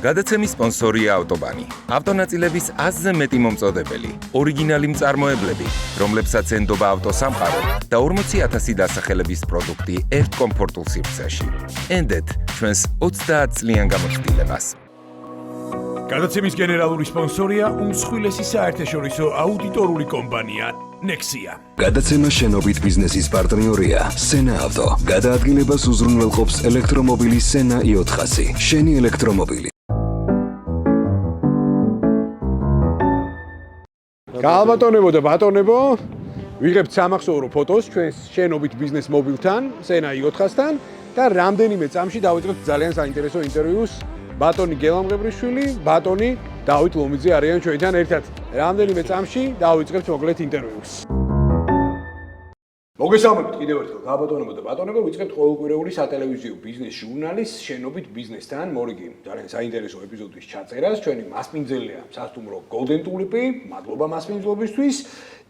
გადაცემის სპონსორია ავტობანი. ავტონაწილების 100-ზე მეტი მომწოდებელი, ორიგინალი მწარმოებლები, რომლებსაც ენდობა ავტოსამყარო და 40,000 დასახელების პროდუქტი ერთ კომფორტულ სივრცეში. ენდეთ ჩვენს 30 წლიან გამოცდილებას. გადაცემის გენერალური სპონსორია უმსხვილესი საერთაშორისო აუდიტორული კომპანია Nexia. გადაცემა შენობით ბიზნესის პარტნიორია Sena Auto. გადაადგილებას უზრუნველყოფს ელექტრომობილი Sena i400. შენი ელექტრომობილი. გაალბატონებო და ბატონებო, ვიღებთ სამახსოვრო ფოტოს ჩვენს შენობით ბიზნეს მობილთან, Sena i400-თან და რამდენიმე წამში დავიწყებთ ძალიან საინტერესო ინტერვიუს. ბატონი გელამღებრიშვილი, ბატონი დავით ლომიძე არიან ჩვენთან ერთად. რამდენიმე წამში დავიწყებთ მოკლედ ინტერვიუს. მოგესალმებით კიდევ ერთხელ გაალბატონებო და ბატონებო, ვიწყებთ ყოველკვირეული სატელევიზიო ბიზნეს ჟურნალის შენობით ბიზნესთან. მორიგი ძალიან საინტერესო ეპიზოდის ჩაწერას. ჩვენი მასპინძელია სასტუმრო Golden Tulip-ი, მადლობა მასპინძლობისთვის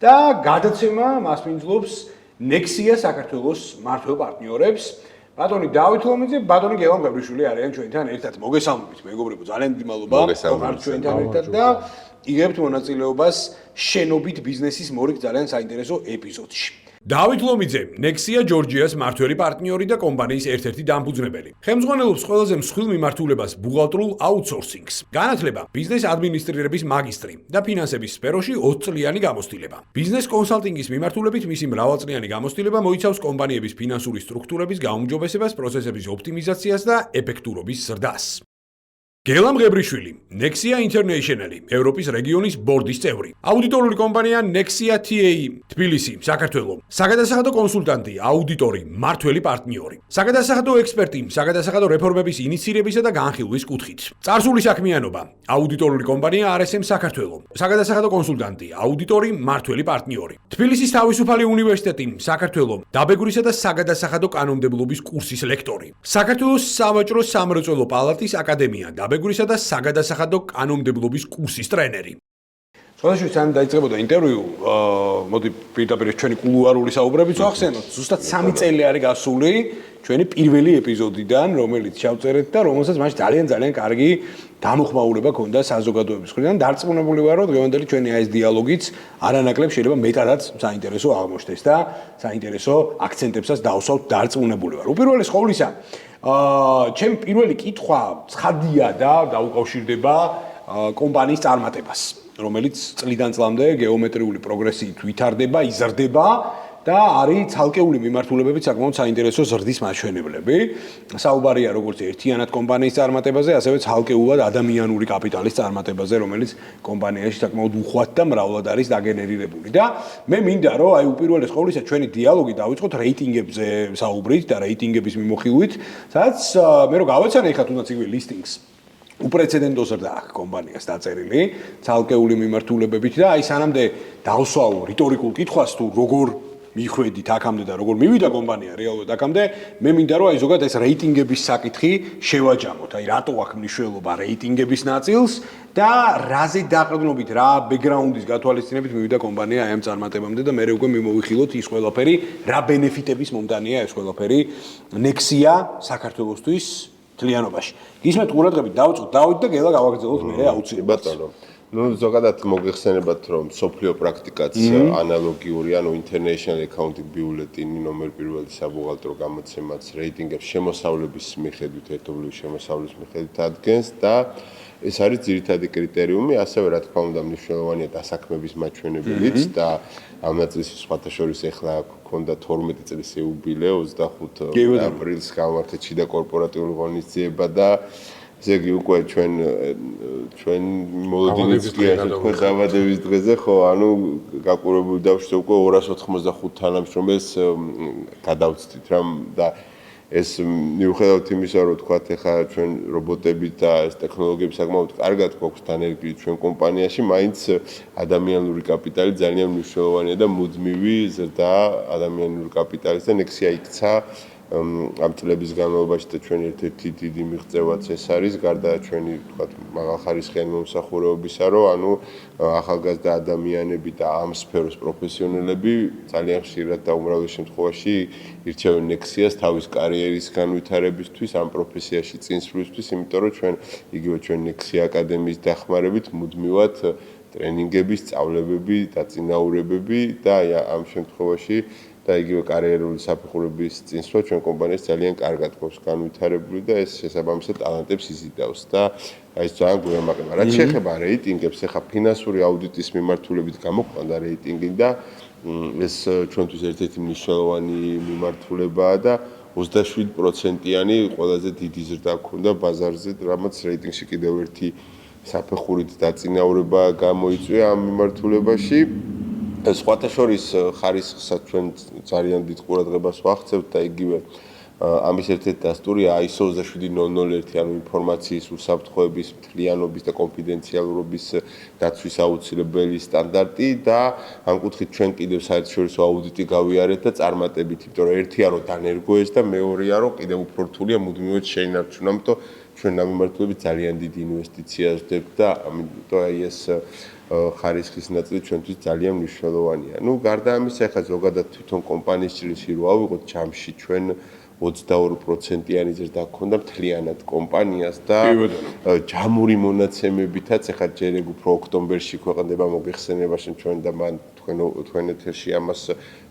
და გადაცემა მასპინძლობს Nexia საქართველოს მმართველ პარტნიორებს. ბატონი დავით ლომიძე, ბატონი გელამღებრიშვილი არიან ჩვენთან ერთად. მოგესალმებით, მეგობრებო, ძალიან დიდი მადლობა, რომ ხართ ჩვენთან ერთად და იღებთ მონაწილეობას შენობით ბიზნესის მორიგ ძალიან საინტერესო ეპიზოდში. დავით ლომიძე, Nexia ჯორჯიას მმართველი პარტნიორი და კომპანიის ერთ-ერთი დამფუძნებელი. ხელმძღვანელობს ყველაზე მსხვილ მიმართულებას ბუღალტრულ აუთსორსინგს. განათლება ბიზნეს ადმინისტრირების მაგისტრი და ფინანსების სფეროში 20 წლიანი გამოცდილება. ბიზნეს კონსალტინგის მიმართულებით მისი მრავალწლიანი გამოცდილება მოიცავს კომპანიების ფინანსური სტრუქტურების გაუმჯობესებას, პროცესების ოპტიმიზაციას და ეფექტურობის ზრდას. გელამღებრიშვილი, Nexia International, ევროპის რეგიონის ბორდის წევრი. აუდიტორული კომპანია Nexia TA, თბილისი, საქართველო. საგადასახადო კონსულტანტი, აუდიტორი, მმართველი პარტნიორი. საგადასახადო ექსპერტი, საგადასახადო რეფორმების ინიცირებისა და განხილვის კუთხით. წარსული საქმიანობა, აუდიტორული კომპანია RSM საქართველო. საგადასახადო კონსულტანტი, აუდიტორი, მმართველი პარტნიორი. თბილისის თავისუფალი უნივერსიტეტი, საქართველო. დაბეგვრისა და საგადასახადო კანონმდებლობის კურსის ლექტორი. საქართველოს სავაჭრო სამრეწველო პალატის აკადემია ბეგვრისა და საგადასახადო კანონმდებლობის კურსის ტრენერი. სხვადასხვა სამ დაიწყებოდა ინტერვიუ, მოდი პირდაპირ ჩვენი კულუარული საუბრებიც ვახსენოთ. ზუსტად 3 წელი არის გასული ჩვენი პირველი ეპიზოდიდან, რომელიც ჩავწერეთ და რომელსაც მაშინ ძალიან კარგი დამოხმაურება ჰქონდა საზოგადოების მხრიდან. დარწმუნებული ვარ, რომ დღევანდელი ჩვენი ეს დიალოგიც არანაკლებ შეიძლება მეტადაც საინტერესო აღმოჩნდეს და საინტერესო აქცენტებსაც დავსვათ დარწმუნებული ვარ. უპირველეს ყოვლისა, ჩემი პირველი კითხვა ცხადია და დაუკავშირდება კომპანიის წარმატებას, რომელიც წლიდან წლამდე გეომეტრიული პროგრესიით ვითარდება, იზრდება და არის ცალკეული მიმართულებებით საკმაოდ საინტერესო ზრდის მაჩვენებლები. საუბარია როგორც ერთიანად კომპანიის წარმატებაზე, ასევე ცალკეულად ადამიანური კაპიტალის წარმატებაზე, რომელიც კომპანიაში საკმაოდ უხვად და მრავლად არის დაგენერირებული. და მე მინდა რომ აი უპირველეს ყოვლისა ჩვენი დიალოგი დავიწყოთ რეიტინგებზე საუბრით და რეიტინგების მიმოხილვით, სადაც მე რო გავეცანე ხა თუნდაც იგივე ლისტინგს უპრეცედენტო ზრდა აქვს კომპანიას დაწერილი ცალკეული მიმართულებებით და აი სანამდე დავსვავ რიტორიკულ კითხვას თუ როგორ მიხვედით აქამდე და როგორ მივიდა კომპანია რეალურად აქამდე, მე მინდა რომ აი ზოგადად ეს რეიტინგების საკითხი შევაჯამოთ. აი რატო აქვს მნიშვნელობა რეიტინგების ნაწილს და რაზე დაყრდნობით, რა ბექგრაუნდის გათვალისწინებით მივიდა კომპანია აი ამ წარმატებამდე და მე უკვე მიმოვიხილოთ ის ყველაფერი, რა ბენეფიტების მომდანია ეს ყველაფერი Nexia საქართველოსთვის თლიანობაში. გისმენთ ყურადღებით დავწყოთ დავით და გელა გავაგრძელოთ მე აუცილებლად. ბატონო. ზოგადად მოგეხსენებათ, რომ სოფლიო პრაქტიკაც ანალოგიური, ანუ International Accounting Bulletin-ი ნომერ პირველი საბუღალტრო გამოცემაც რეიტინგებს შემოსავლების მიხედვით, ერთობლივი შემოსავლის მიხედვით ადგენს და ეს არის ძირითადი კრიტერიუმი, ასევე რა თქმა უნდა მნიშვნელოვანია დასაქმების მაჩვენებელიც და ამ ნაწილში სხვათა შორის ახლა გქონდა 12 წლის იუბილე 25 აპრილს გამართეთ შიდა კორპორატიული ღონისძიება და ესე იგი უკვე ჩვენ მოლოდინის თქვენ დაბადების დღეზე ხო ანუ გაყურებული დავშე უკვე 285 თანამშრომელს გადავწვით რა და ეს მიუხედავად იმისა რომ თქვათ ახლა ჩვენ რობოტებით და ეს ტექნოლოგიები საკმაოდ კარგად გვაქვს დანერგილი ჩვენ კომპანიაში, მაინც ადამიანური კაპიტალი ძალიან მნიშვნელოვანია და მუდმივი ზრდა ადამიანური კაპიტალის და Nexia იქცა ამ წლების განმავლობაში და ჩვენი ერთ-ერთი დიდი მიღწევაც ეს არის, გარდა ჩვენი თქვათ მაღალხარისხიანი მომსახურებისა, რომ ანუ ახალგაზრდა ადამიანები და ამ სფეროს პროფესიონალები ძალიან ხშირად და უმრავლეს შემთხვევაში ირჩევენ Nexias თავის კარიერის განვითარებისთვის, ამ პროფესიაში წინსვლისთვის, იმიტომ რომ ჩვენ იგივე ჩვენ Nexia აკადემიის დახმარებით მუდმივად ტრენინგები, სწავლებები, დაწინაურებები და ამ შემთხვევაში და იგივე კარიერული საფეხურების წინსვლა ჩვენ კომპანიას ძალიან კარგად გვაქვს განვითარებული და ეს შესაბამისად ტალანტებს იზიდავს და აი ეს ძალიან გვემაყება. რაც შეეხება რეიტინგებს, ახლა ფინანსური აუდიტის მიმართულებით გამოყვანდა რეიტინგი და ეს ჩვენთვის ერთ-ერთი მნიშვნელოვანი მიმართულებაა და 27%-იანი ყველაზე დიდი ზრდა ჰქონდა ბაზარზე, რამაც რეიტინგში კიდევ ერთი საფეხურით დაწინაურება გამოიწვია ამ მიმართულებაში. სხვათა შორის ხარისხსაც ჩვენ ძალიან დიდ ყურადღებას ვახცევთ და იგივე ამის ერთ-ერთი დასტურია ISO 27001, ანუ ინფორმაციის უსაფრთხოების, მთლიანობის და კონფიდენციალურობის დაცვის აუცილებელი სტანდარტი და ამ კუთხით ჩვენ კიდევ საერთაშორისო აუდიტი გავიარეთ და წარმატებით, იმიტომ რომ ერთია რომ დანერგო ეს და მეორეა რომ კიდევ უფრო რთულია მუდმივად შეინარჩუნა, ამიტომ ჩვენ ამ მიმართულებით ძალიან დიდი ინვესტიციას ვდებთ და ამიტომ აი ეს ხარისხის ნაწილი ჩვენთვის ძალიან მნიშვნელოვანია. ნუ გარდა ამისა, ახლა ზოგადად თვითონ კომპანიის ჭრილში რო ავიღოთ ჯამში ჩვენ 22%-იანი ზრდა ჰქონდა მთლიანად კომპანიას და ჯამური მონაცემებითაც ახლა ჯერ ეგ უფრო ოქტომბერში ქვეყნდება მოგეხსენება ჩვენ და მან თქვენ ეთერში ამას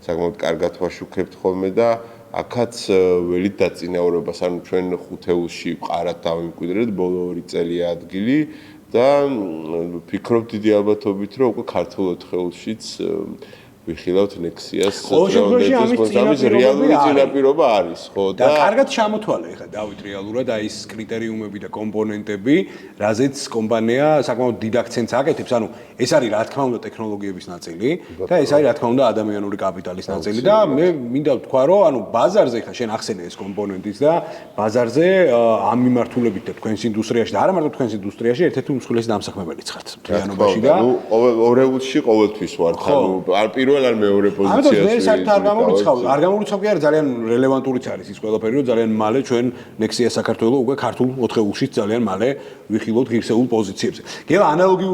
საკმაოდ კარგად ვაშუქებთ ხოლმე და აქაც ველით დაწინაურებას, ანუ ჩვენ ხუთეულში ვყარათ დავიმკვიდრეთ ბოლო 2 წელია ადგილი და ვფიქრობ დიდი ალბათობით რომ უკვე ქართულ 4-ეულშიც ვიხილავთ Nexias ამის რეალური წინაპირობა არის, ხო და კარგად ჩამოთვალე ხა დავით რეალურად აი ეს კრიტერიუმები და კომპონენტები, რაზეც კომპანია საკმაოდ დიდ აქცენტს აკეთებს, ანუ ეს არის რა თქმა უნდა ტექნოლოგიების ნაწილი და ეს არის რა თქმა უნდა ადამიანური კაპიტალის ნაწილი და მე მინდა ვთქვა რომ ანუ ბაზარზე ხა შენ ახსენე ეს კომპონენტის და ბაზარზე ამ მიმართულებით და თქვენს ინდუსტრიაში და არა მარტო თქვენს ინდუსტრიაში ერთ-ერთი უმსხვილესი დამსახმებელიც ხართ მთლიანობაში და ნუ ორეულში ყოველთვის ვართ, ანუ არ მეორე პოზიციაზე. ამიტომ მე საერთოდ არ გამორიცხავ კი არა ძალიან რელევანტურიც არის ის ყველაფერი რომ ძალიან მალე ჩვენ Nexia საქართველოს უკვე ქართულ 4-ეულშიც ძალიან მალე ვიხილოთ ღირსეულ პოზიციებზე. გელა ანალოგიურ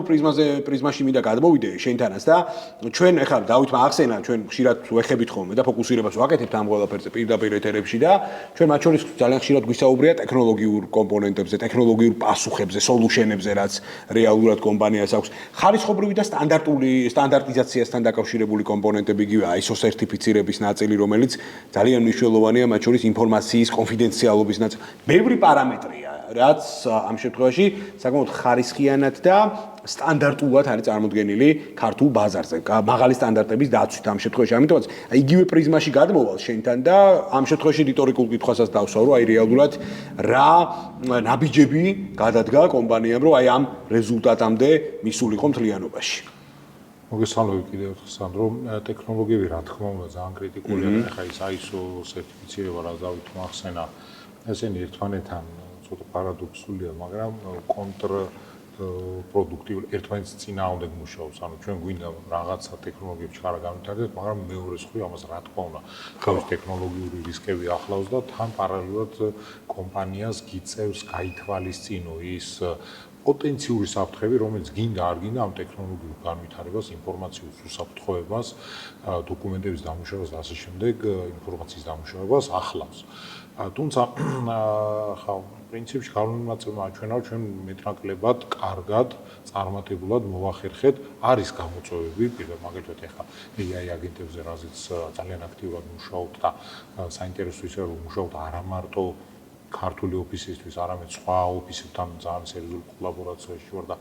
პრიზმაში მინდა გადმოვიდე შენთანაც და ჩვენ ახლა დავითმა ახსენა ჩვენ ხშირად ვეხებით ხოლმე და ფოკუსირებას ვაკეთებთ ამ ყველაფერზე პირდაპირ ეთერებში და ჩვენ მათ შორის ძალიან ხშირად გვისაუბრია ტექნოლოგიურ კომპონენტებზე, ტექნოლოგიურ პასუხებზე, სოლუშენებზე, რაც რეალურად კომპანიას აქვს. ხარისხობრივი და სტანდარტიზაციასთან დაკავშირებული კომპონენტები იგივე ISO სერტიფიცირების ნაწილი, რომელიც ძალიან მნიშვნელოვანია, მათ შორის ინფორმაციის კონფიდენციალობის ნაწილი. ბევრი პარამეტრია, რაც ამ შემთხვევაში საკმაოდ ხარისხიანად და სტანდარტულად არის წარმოდგენილი ქართულ ბაზარზე. მაღალი სტანდარტების დაცვით ამ შემთხვევაში. ამიტომაც იგივე პრიზმაში გადმოვალ შენთან და ამ შემთხვევაში რიტორიკულ კითხვასაც დავსვავ, რომ აი რეალურად რა ნაბიჯები გადადგა კომპანიამ, რომ აი ამ რეზულტატამდე მისულიყო მთლიანობაში. მოგესალმებით კიდევ ერთხელ სანდრო, ტექნოლოგიები რა თქმა უნდა ძალიან კრიტიკულია და ხა ის ISO სერტიფიცირება რა დავით მოახსენა, ესენი ერთმანეთთან ცოტა პარადოქსულია, მაგრამ კონტრპროდუქტიული ერთმანეთის წინააღმდეგ მუშაობს. ანუ ჩვენ გვინდა რაღაცა ტექნოლოგიებში ხარა განვითარდეს, მაგრამ მეორე მხრივ ამას რა თქმა უნდა, თავის ტექნოლოგიური რისკები ახლავს და თან პარალელურად კომპანიას გიწევს გაითვალისწინო ის პოტენციური საფრთხები, რომელიც გინდა არ გინდა ამ ტექნოლოგიურ განვითარებას, ინფორმაციის უსაფრთხოებას, დოკუმენტების დამუშავებას და ასე შემდეგ, ინფორმაციის დამუშავებას ახლავს. თუმცა ხა პრინციპში გავლენილ ნაწილმა აჩვენა, რომ ჩვენ მეტნაკლებად კარგად, წარმატებულად მოვახერხეთ, არის გამოწვევები, პირველ მაგალითად ეხლა AI აგენტებზე, რაზეც ძალიან აქტიურად მუშაობთ და საინტერესო ისე რომ მუშაობთ არა მარტო ქართული ოფისისთვის, არამედ სხვა ოფისებთან ძალიან სერიოზულ კოლაბორაციაში ვარ და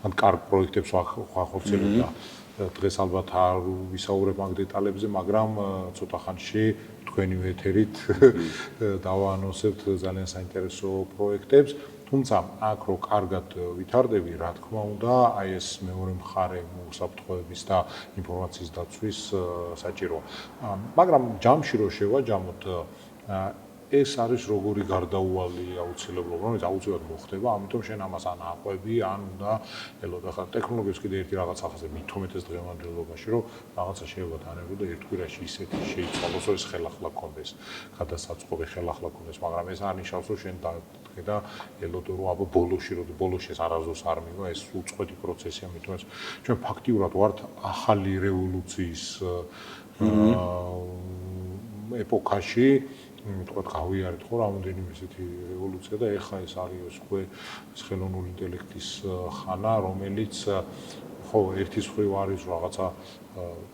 მან კარგ პროექტებს ვახორციელებ და დღეს ალბათ არ ვისაუბრებ მაგ დეტალებზე, მაგრამ ცოტა ხანში თქვენი ეთერით დავაანონსებთ ძალიან საინტერესო პროექტებს. თუმცა აქ რო კარგად ვითარდები, რა თქმა უნდა, აი ეს მეორე მხარე უსაფრთხოების და ინფორმაციის დაცვის საჭიროა. მაგრამ ჯამში რო შევაჯამოთ ეს არის როგორი გარდაუვალი აუცილებლობა, რომელიც აუცილებლად მოხდება, ამიტომ შენ ამას ან აყვები, ან უნდა ელოდა ხა ტექნოლოგიებს კიდე ერთი რაღაც ახაზე მithumetes დღევანდელობაში, რომ რაღაცა შეიძლება დანებო და ერთ კვირაში ისეთი შეიცვალოს, რომ ეს ხელახლა გქონდეს, გადასაწყობი ხელახლა გქონდეს, მაგრამ ეს არ ნიშნავს, რომ შენ დაგდგე და ელოდა რომ აბა ბოლოში ეს არასდროს არ მივა, ეს უწყვეტი პროცესია მithumetes. ჩვენ ფაქტიურად ვართ ახალი რევოლუციის ეპოქაში, თქვათ გავიარეთ ხო რამოდენიმე ესეთი რევოლუცია და ეხლა ეს არის უკვე ხელოვნური ინტელექტის ხანა, რომელიც ხო ერთის მხრივ არის რაღაცა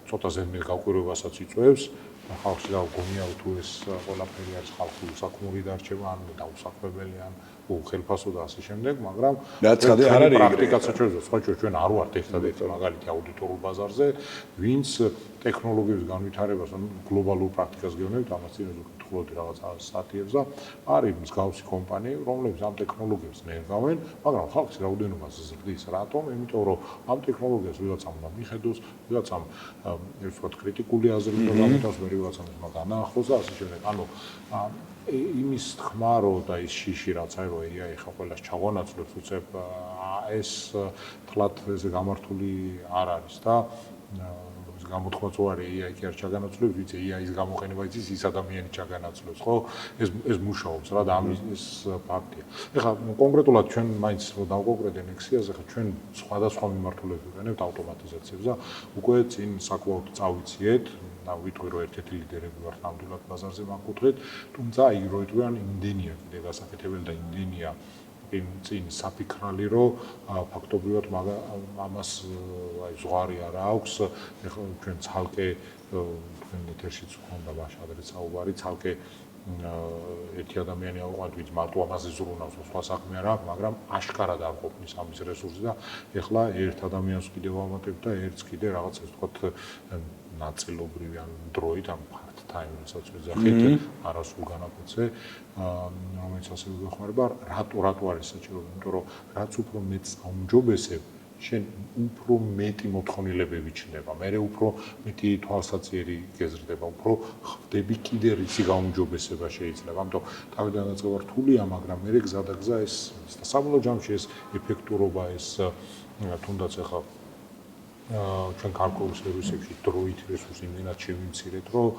ცოტა ზემე გაკვირვებასაც იწვევს, ხალხი და გონია თუ ეს ყველაფერი არის ხალხი უსაქმური დარჩება ან დაუსაქმებელი ან უხელფასო და ასე შემდეგ, მაგრამ რაცხადი არ არის პრაქტიკასაც ჩვენ არ ვართ ერთადერთი მაგალითი აუდიტორულ ბაზარზე, ვინც ტექნოლოგიების განვითარებას ან გლობალურ პრაქტიკას გეუბნებით, ამას წინ ვკითხულობთ რაღაც სტატიებს და არის მსგავსი კომპანიები, რომლებიც ამ ტექნოლოგიებს ნერგავენ, მაგრამ ხალხის რაოდენობას ზრდის. რატომ? იმიტომ რომ ამ ტექნოლოგიას ვიღაცამ უნდა მიხედოს, ვიღაცამ ეს ვთქვათ კრიტიკული აზრი უნდა გამიტანოს, მე ვიღაცამ უნდა განაახლოს და ასე შემდეგ. ანუ იმის თქმა რომ და ის შიში რაც არის რომ AI ხა ყველას ჩაგვანაცვლებს უცებ ეს თლათ ეს გამართული არ არის და გამოთქვაც უარი AI კი არ ჩაგანაცვლებს, ვიცი AI-ის გამოყენება იცის ის ადამიანი ჩაგანაცვლებს, ხო? ეს მუშაობს რა და ამის ეს ფაქტია. ეხლა კონკრეტულად ჩვენ მაინც რომ დავკონკრეტე Nexia-ზე, ხა ჩვენ სხვადასხვა მიმართულებით ვიყენებთ ავტომატიზაციებს და უკვე წინ საკმაოდ წავიციეთ და ვიტყვი რომ ერთ-ერთი ლიდერები ვართ ნამდვილად ბაზარზე მაგ კუთხით, თუმცა აი რო იტყვიან იმდენია კიდე გასაკეთებელი და იმდენია წინ საფიქრალი რომ ფაქტობრივად ამას აი ზღვარი არ აქვს, ეხლა ჩვენ ცალკე თქვენ ეთერშიც ხონდა მაშადრე საუბარი, ცალკე ერთი ადამიანი ავყავთ, ვინც მარტო ამაზე ზრუნავს, სხვა საქმე არ აქვს, მაგრამ აშკარად არ ყოფნის ამის რესურსი და ეხლა ერთ ადამიანს კიდევ ავამატებ და ერთს კიდე რაღაც ეს ვთქვათ ნაწილობრივი ან დროით ან part-time რასაც ვეძახით, არასრულ განაკვეთზე, რომელიც ასევე გვეხმარება, რატო არის საჭირო, იმიტომ რომ რაც უფრო მეტს აუმჯობესებ, შენ უფრო მეტი მოთხოვნილებები ჩნდება, მე უფრო მეტი თვალსაჩინო გეზრდება, უფრო ხდები კიდე რისი გაუმჯობესება შეიძლება. ამიტომ თავიდან დაწყება რთულია, მაგრამ მე გზა და გზა ეს და საბოლოო ჯამში ეს ეფექტურობა ეს თუნდაც ახლა ჩვენ გარკვეულ სერვისებში დროით რესურსი იმენად შევიმცირეთ, რომ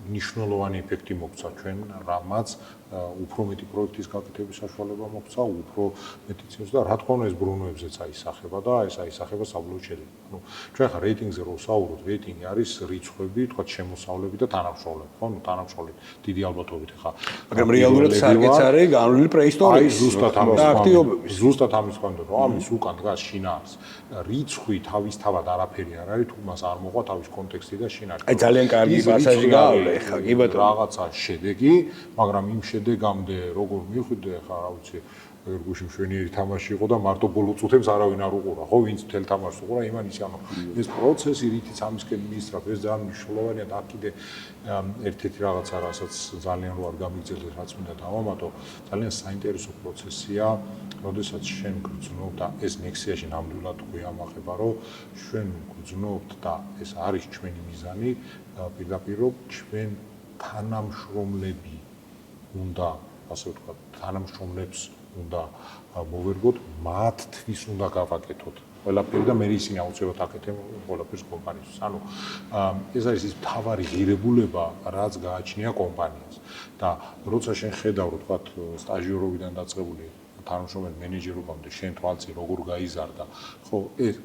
ნიშნულოვანი ეფექტი მოგცა ჩვენ რამაც უფრო მეტი პროექტის გაკეთების საშუალება მოგცა, უფრო მეტი ცნობს და რა თქმა უნდა ეს ბრუნვებზეც აისახება და ეს აისახება საბოლოო შედეგი. ანუ ჩვენ ხა რეიტინგზე რო ვსაუბრობთ, რეიტინგი არის რიცხვები, თქვა შემოსავლები და თანამშრომლები, ხო? ნუ თანამშრომლები დიდი ალბათობით ხა. მაგრამ რეალურად სარგეც არის განვლილი პრეისტორიის. აი ზუსტად ამის აქტივობების. ზუსტად ამის კონდო, რომ ამის უკან დგას შინაარს. რიცხვი თავისთავად არაფერი არ არის, თუ მას არ მოყვა თავის კონტექსტი და შინაარი. აი ძალიან კარგი პასაჟი გავავლე ხა, კი ბატონო. რაღაცა შედეგი, მაგრამ იმ შედეგამდე როგორ მივხვიდე ხა, რა ვიცი, გუშინ მშვენიერი თამაში იყო და მარტო ბოლო წუთებს არავინ არ უყურა, ხო, ვინც მთელ თამაშს უყურა, იმანის ანუ ეს პროცესი რითიც ამისკენ მიისწრაფ, ეს ძალიან მნიშვნელოვანია და აქ კიდე ერთ-ერთი რაღაცა, რასაც ძალიან რო არ გამიგრძელდეს, რაც მინდა დავამატო, ძალიან საინტერესო პროცესია, როდესაც შენ გრძნობ და ეს Nexia-ში ნამდვილად გვიამახება, რომ ჩვენ გრძნობთ და ეს არის ჩვენი მიზანი, პირდაპირ რომ ჩვენ თანამშრომლები უნდა, ასე ვთქვათ, თანამშრომლებს უნდა მოვერგოთ, მათთვის უნდა გავაკეთოთ ყველაფერი და მე ისინი აუცილებლად აკეთებ ყველაფერს კომპანიისთვის. ანუ ეს არის ის მთავარი ღირებულება, რაც გააჩნია კომპანიას. და როცა შენ ხედავ, რომ ვთქვათ, სტაჟიორობიდან დაწყებული თანამშრომელი მენეჯერობამდე შენ თვალწინ როგორ გაიზარდა, ხო,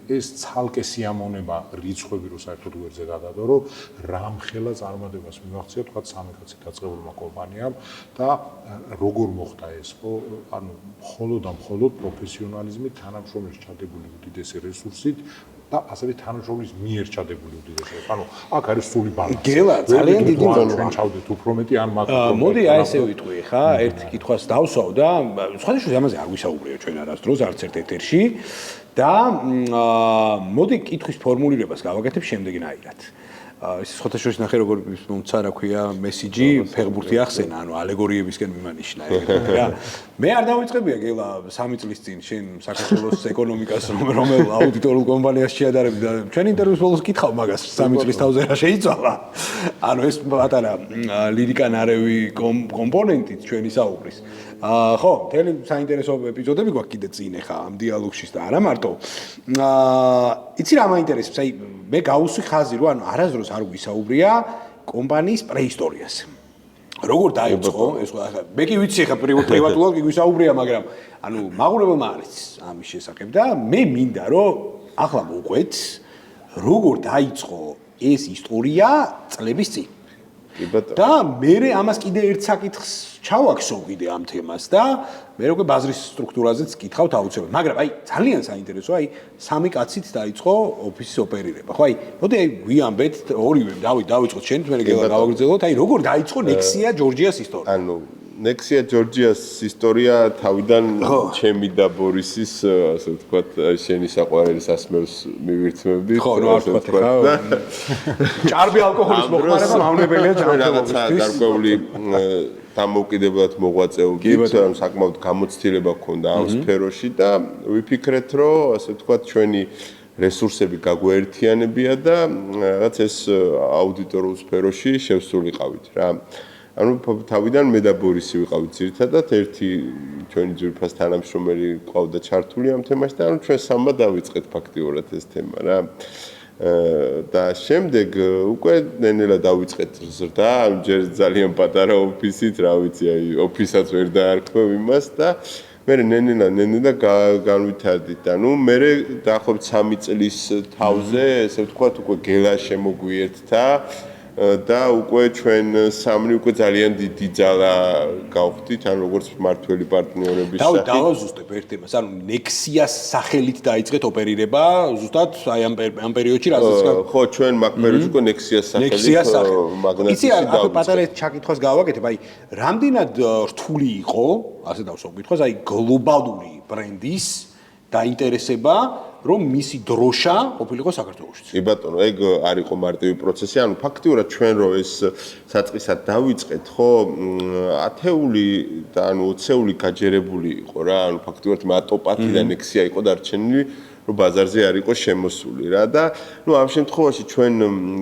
ეს ცალკე სიამოვნება რიცხვები რო საერთოდ გვერდზე გადადო, რომ რამხელა წარმატებას მივაღწია, თქვა 3 კაცი დაწყებულმა კომპანიამ და როგორ მოხდა ეს, ხო, ანუ მხოლოდ და მხოლოდ პროფესიონალიზმით, თანამშრომლის ჩადებული უდიდესი რესურსით და ასევე თანამშრომლის მიერ ჩადებული უდიდესი. ანუ აქ არის სული ბალანსი. გელა, ძალიან დიდი ბალანსი. ჩვენ ჩავდეთ უფრო მეტი ან მაგ მოდი აი ესე ვიტყვი ხა, ერთ კითხვას დავსვავ და სხვადასხვა ამაზე არ ვისაუბრეო ჩვენ არასდროს არც ერთ ეთერში და მოდი კითხვის ფორმულირებას გავაკეთებ შემდეგნაირად. ის ხოთაშორის ნახე როგორ მომცა რა ქვია მესიჯი ფეხბურთი ახსენა ანუ ალეგორიებისკენ მიმანიშნა ეგრეთ რა მე არ დავიწყებია გელა 3 წლის წინ შენ საქართველოს ეკონომიკას რომელ აუდიტორულ კომპანიას შეადარებ და ჩვენ ინტერვიუს ბოლოს კითხავ მაგას 3 წლის თავზე რა შეიცვალა ანუ ეს პატარა ლირიკანარევი კომპონენტით ჩვენი საუბრის ხო თელი საინტერესო ეპიზოდები გვაქვს კიდე წინ ხა ამ დიალოგში და არა მარტო იცი რა მაინტერესებს აი მე გავუსვი ხაზი რომ ანუ არასდროს არ გვისაუბრია კომპანიის პრეისტორიაზე როგორ დაიწყო ეს მე კი ვიცი ხა პრივატულად კი გვისაუბრია მაგრამ ანუ მაყურებელმა არის ამის შესახებ და მე მინდა რომ ახლა მოვყვეთ როგორ დაიწყო ეს ისტორია წლების წინ და მე ამას კიდე ერთ საკითხს ჩავაქსო კიდე ამ თემას და მე უკვე ბაზრის სტრუქტურაზეც კითხავთ აუცილებლად მაგრამ აი ძალიან საინტერესოა აი სამი კაცით დაიწყო ოფისის ოპერირება ხო აი მოდი აი გვიამბეთ ორივე დავიწყოთ შენ მე გელა გავაგრძელოთ აი როგორ დაიწყო ნექსია ჯორჯიას ისტორია ანუ ნექსია ჯორჯიას ისტორია თავიდან ჩემი და ბორისის ასე ვთქვათ შენი საყვარელი სასმელს მივირთმევდით ხო რა ვთქვა ჭარბი ალკოჰოლის მოხმარება მავნებელია რაღაცა გარკვეული დამოუკიდებლად მოღვაწეობდით საკმაოდ გამოცდილება გქონდა ამ სფეროში და ვიფიქრეთ რომ ასე ვთქვათ ჩვენი რესურსები გაგვაერთიანებია და რაღაც ეს აუდიტორულ სფეროში შევსულიყავით რა ანუ თავიდან მე და ბორისი ვიყავით ძირითადად ერთი ჩვენი ძვირფას თანამშრომელი ყავდა ჩართული ამ თემაში და ანუ ჩვენ სამმა დავიწყეთ ფაქტიურად ეს თემა რა და შემდეგ უკვე ნენელა დავიწყეთ ზრდა ჯერ ძალიან პატარა ოფისით რა ვიცი აი ოფისაც ვერ დაარქვევ იმას და მე ნენელა განვითარდით ანუ მე დაახლოებით 3 წლის თავზე ესე ვთქვათ უკვე გელა შემოგვიერთდა და უკვე ჩვენ სამნი უკვე ძალიან დიდი ძალა გავხდით ან როგორც მმართველი პარტნიორების სახით. დავაზუსტებ ერთ თემას, ანუ ნექსიას სახელით დაიწყეთ ოპერირება, ზუსტად აი ამ პერიოდში რასაც ხო, ჩვენ მაგ პერიოდში უკვე ნექსიას სახელით მაგნატიზმი. იცი აქ პატარა ჩაკითხვას გავაკეთებ, აი რამდენად რთული იყო, ასე დავსვამ კითხვას, აი გლობალური ბრენდის დაინტერესება რომ მისი დროშა ყოფილიყო საქართველოში. კი ბატონო, ეგ არ იყო მარტივი პროცესი, ანუ ფაქტიურად ჩვენ რო ეს საწყისად დავიწყეთ, ხო, 10-ული და ანუ 20-ული გაჯერებული იყო რა, ანუ ფაქტიურად მატოპათი და ნექსია იყო დარჩენილი, რომ ბაზარზე არ იყო შემოსული რა და ნუ ამ შემთხვევაში ჩვენ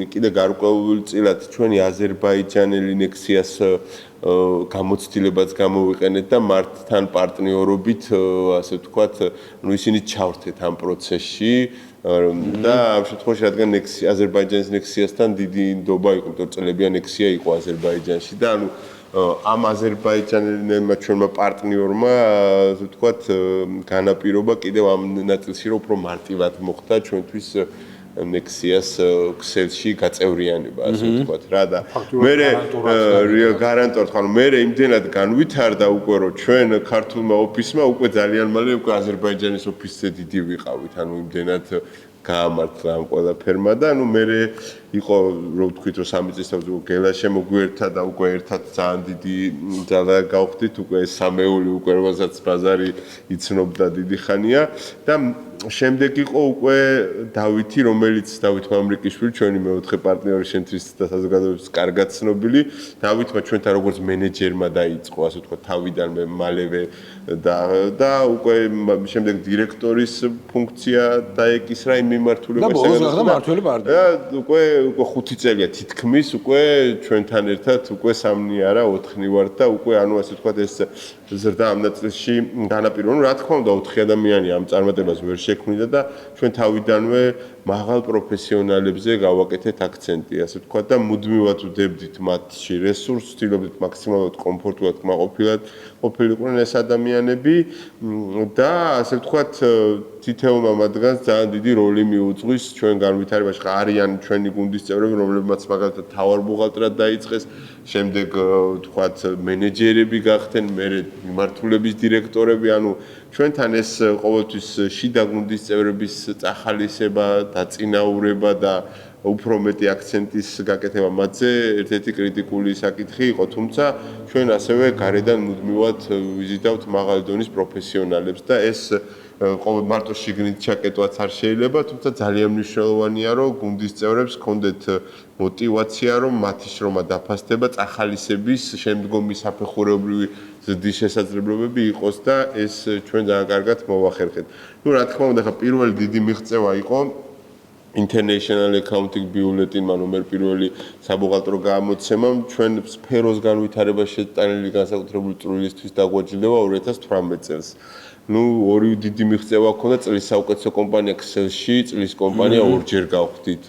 კიდე გარკვეულწილად ჩვენი აზერბაიჯანელი ნექსიას გამოცდილებაც გამოვიყენეთ და მართთან პარტნიორობით ასე ვთქვათ, ნუ ისინი ჩავრთეთ ამ პროცესში და ამ შემთხვევაში რადგან აზერბაიჯანის ნექსიასთან დიდი ნდობა იყო, იმიტომ წლებია ნექსია იყო აზერბაიჯანში და ანუ ამ აზერბაიჯანელმა ჩვენმა პარტნიორმა ასე ვთქვათ განაპირობა კიდევ ამ ნაწილში რომ უფრო მარტივად მოხდა ჩვენთვის ნექსიას ქსელში გაწევრიანება ასე ვთქვათ რა და მე გარანტორად ხარ მე იმდენად განვითარდა უკვე რომ ჩვენ ქართულმა ოფისმა უკვე ძალიან მალე უკვე აზერბაიჯანის ოფისზე დიდი ვიყავით ანუ იმდენად გაამართლა ამ ყველაფერმა და ანუ მე იყო რომ ვთქვით რომ 3 წლის თავზე გელა შემოგვიერთდა და უკვე ერთად ძალიან დიდი ძალა გავხდით უკვე სამეული უკვე რომელსაც ბაზარი იცნობდა დიდი ხანია და შემდეგ იყო უკვე დავითი რომელიც დავით მამრიკიშვილი ჩვენი მეოთხე პარტნიორი შენთვის და საზოგადოების კარგად ცნობილი დავითმა ჩვენთან როგორც მენეჯერმა დაიწყო ასე ვთქვათ თავიდან მე მალევე და უკვე შემდეგ დირექტორის ფუნქცია დაეკისრა იმ მიმართულებაში და ბოლოს გახდა მმართველი პარტნიორი უკვე 5 წელია თითქმის უკვე ჩვენთან ერთად უკვე 3 არა 4 ვართ და უკვე ანუ ასე ვთქვათ ეს ზრდა ამ ნაწილში განაპირობა რა თქმა უნდა 4 ადამიანი ამ წარმატებას ვერ შექმნიდა და ჩვენ თავიდანვე მაღალ პროფესიონალებზე გავაკეთეთ აქცენტი ასე ვთქვათ და მუდმივად ვდებდით მათში რესურსს ვცდილობდით მაქსიმალურად კომფორტულად ყოფილიყვნენ ეს ადამიანები და ასე ვთქვათ თითოეულმა მათგანს ძალიან დიდი როლი მიუძღვის ჩვენ განვითარებაში არიან ჩვენი გუნდის წევრები რომლებმაც მაგალითად თავარ ბუღალტრად დაიწყეს შემდეგ ვთქვათ მენეჯერები გახდნენ მე მიმართულების დირექტორები ანუ ჩვენთან ეს ყოველთვის შიდა გუნდის წევრების წახალისება დაწინაურება და უფრო მეტი აქცენტის გაკეთება მათზე ერთ-ერთი კრიტიკული საკითხი იყო, თუმცა ჩვენ ასევე გარედან მუდმივად ვიზიდავთ მაღალი დონის პროფესიონალებს და ეს ყოველ მარტო შიგნით ჩაკეტვაც არ შეიძლება, თუმცა ძალიან მნიშვნელოვანია, რომ გუნდის წევრებს ჰქონდეთ мотивация, რომ მათი შრომა დაფასდება, წახალისების შემდგომი საფეხურებრივი ზრდის შესაძლებლობები იყოს და ეს ჩვენ ძალიან კარგად მოვახერხეთ. ნუ რა თქმა უნდა, ხა პირველი დიდი მიღწევა იყო International Accounting Bulletin-მა ნომერ პირველი საბუღალტრო გამოცემამ ჩვენ სფეროს განვითარებაში შეტანილი განსაკუთრებული წვლილისთვის დაგვაჯილდოვა 2018 წელს. ნუ ორი დიდი მიღწევა ჰქონდა წლის საუკეთესო კომპანია Excel-ში, წლის კომპანია ორჯერ გავხდით.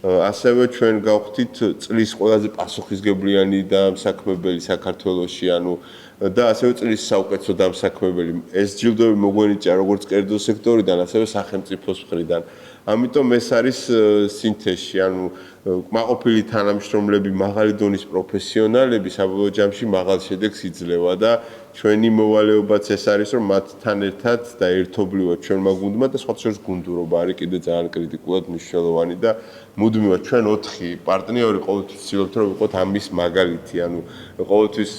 ასევე ჩვენ გავხდით წლის ყველაზე პასუხისგებლიანი დამსაქმებელი საქართველოში, ანუ და ასევე წლის საუკეთესო დამსაქმებელი. ეს ჯილდოები მოგვენიჭა როგორც კერძო სექტორიდან, ასევე სახელმწიფოს მხრიდან. ამიტომ ეს არის სინთეზში, ანუ კმაყოფილი თანამშრომლები, მაღალი დონის პროფესიონალები საბოლოო ჯამში მაღალ შედეგს იძლევა და ჩვენი მოვალეობაც ეს არის, რომ მათთან ერთად და ერთობლივად ჩვენმა გუნდმა და სხვათა შორის გუნდურობა არის კიდე ძალიან კრიტიკულად მნიშვნელოვანი და მუდმივად ჩვენ 4 პარტნიორი ყოველთვის ვცდილობთ რომ ვიყოთ ამის მაგალითი, ანუ ყოველთვის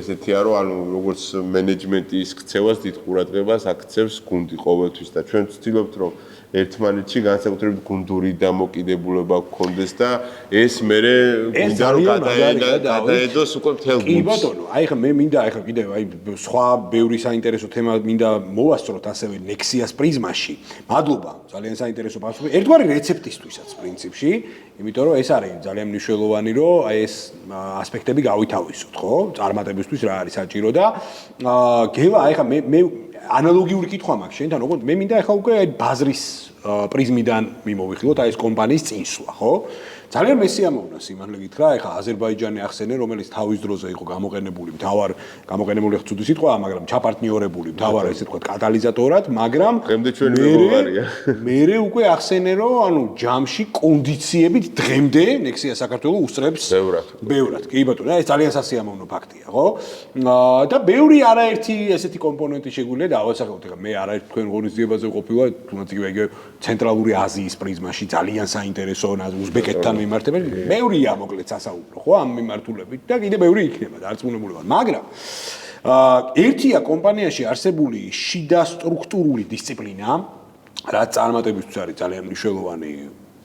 ესეთია რომ ანუ როგორც მენეჯმენტის ქცევას დიდ ყურადღებას აქცევს გუნდი ყოველთვის და ჩვენ ვცდილობთ რომ ერთმანეთში განსაკუთრებით გუნდური დამოკიდებულება გქონდეს და ეს მერე გუნდა რომ გადაედოს უკვე მთელ გუნდს. კი ბატონო, აი ხა მე მინდა აი ხა კიდევ აი სხვა ბევრი საინტერესო თემა მინდა მოვასწროთ ასევე Nexias პრიზმაში. მადლობა, ძალიან საინტერესო პასუხი. ერთგვარი რეცეპტისთვისაც პრინციპში, იმიტომ რომ ეს არის ძალიან მნიშვნელოვანი, რომ აი ეს ასპექტები გავითავისოთ, ხო? წარმატებისთვის რა არის საჭირო და გელა აი ხა მე ანალოგიური კითხვა მაქვს შენთან, როგორც მე მინდა ახლა უკვე აი ბაზრის პრიზმიდან მიმოვიხილოთ აი ეს კომპანიის წინსვლა, ხო? ძალიან მესიამოვნა სიმართლე გითხრა, ეხლა აზერბაიჯანი ახსენე, რომელიც თავის დროზე იყო გამოყენებული ცუდი სიტყვაა, მაგრამ ჩაპარტნიორებული მთავარ ესე თქვა კატალიზატორად, მაგრამ დღემდე ჩვენი მეგობარია. მერე უკვე ახსენე, რომ ანუ ჯამში კონდიციებით დღემდე Nexia საქართველოს უსწრებს ბევრად. კი ბატონო, ეს ძალიან სასიამოვნო ფაქტია, ხო? და ბევრი არაერთი ესეთი კომპონენტი შეგვიძლია დავასახელოთ. ეხლა მე არაერთ თქვენ ღონისძიებაზე ყოფილა, თუნდაც იგივე ცენტრალური აზიის პრიზმაში ძალიან საინტერესო უზბეკეთთან მიმართებით, ბევრია მოკლედ სასაუბრო, ხო, ამ მიმართულებით და კიდე ბევრი იქნება დარწმუნებული ვარ, მაგრამ ერთია კომპანიაში არსებული შიდა სტრუქტურული დისციპლინა, რაც წარმატებისთვის არის ძალიან მნიშვნელოვანი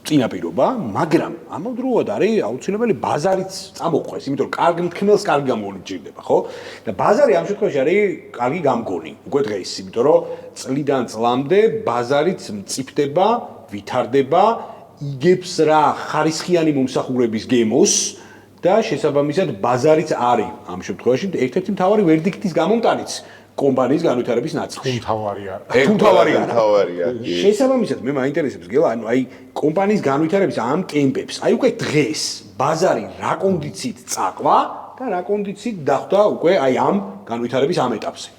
წინაპირობა, მაგრამ ამავდროულად არის აუცილებელი ბაზარიც წამოყვეს, იმიტომ რომ კარგ მთქმელს კარგი გამოგონი ჭირდება, ხო? და ბაზარი ამ შემთხვევაში არის კარგი გამგონი, უკვე დღეს, იმიტომ რომ წლიდან წლამდე ბაზარიც მწიფდება, ვითარდება, იგებს რა ხარისხიანი მომსახურების გემოს და შესაბამისად ბაზარიც არის ამ შემთხვევაში ერთ-ერთი მთავარი ვერდიქტის გამომტანიც კომპანიის განვითარების ნაწილში. თავარია. შესაბამისად მე მაინტერესებს გელა, ანუ აი კომპანიის განვითარების ამ ტემპებს, აი უკვე დღეს ბაზარი რა კონდიციით წაყვა და რა კონდიციით დახვდა უკვე აი ამ განვითარების ამ ეტაპზე.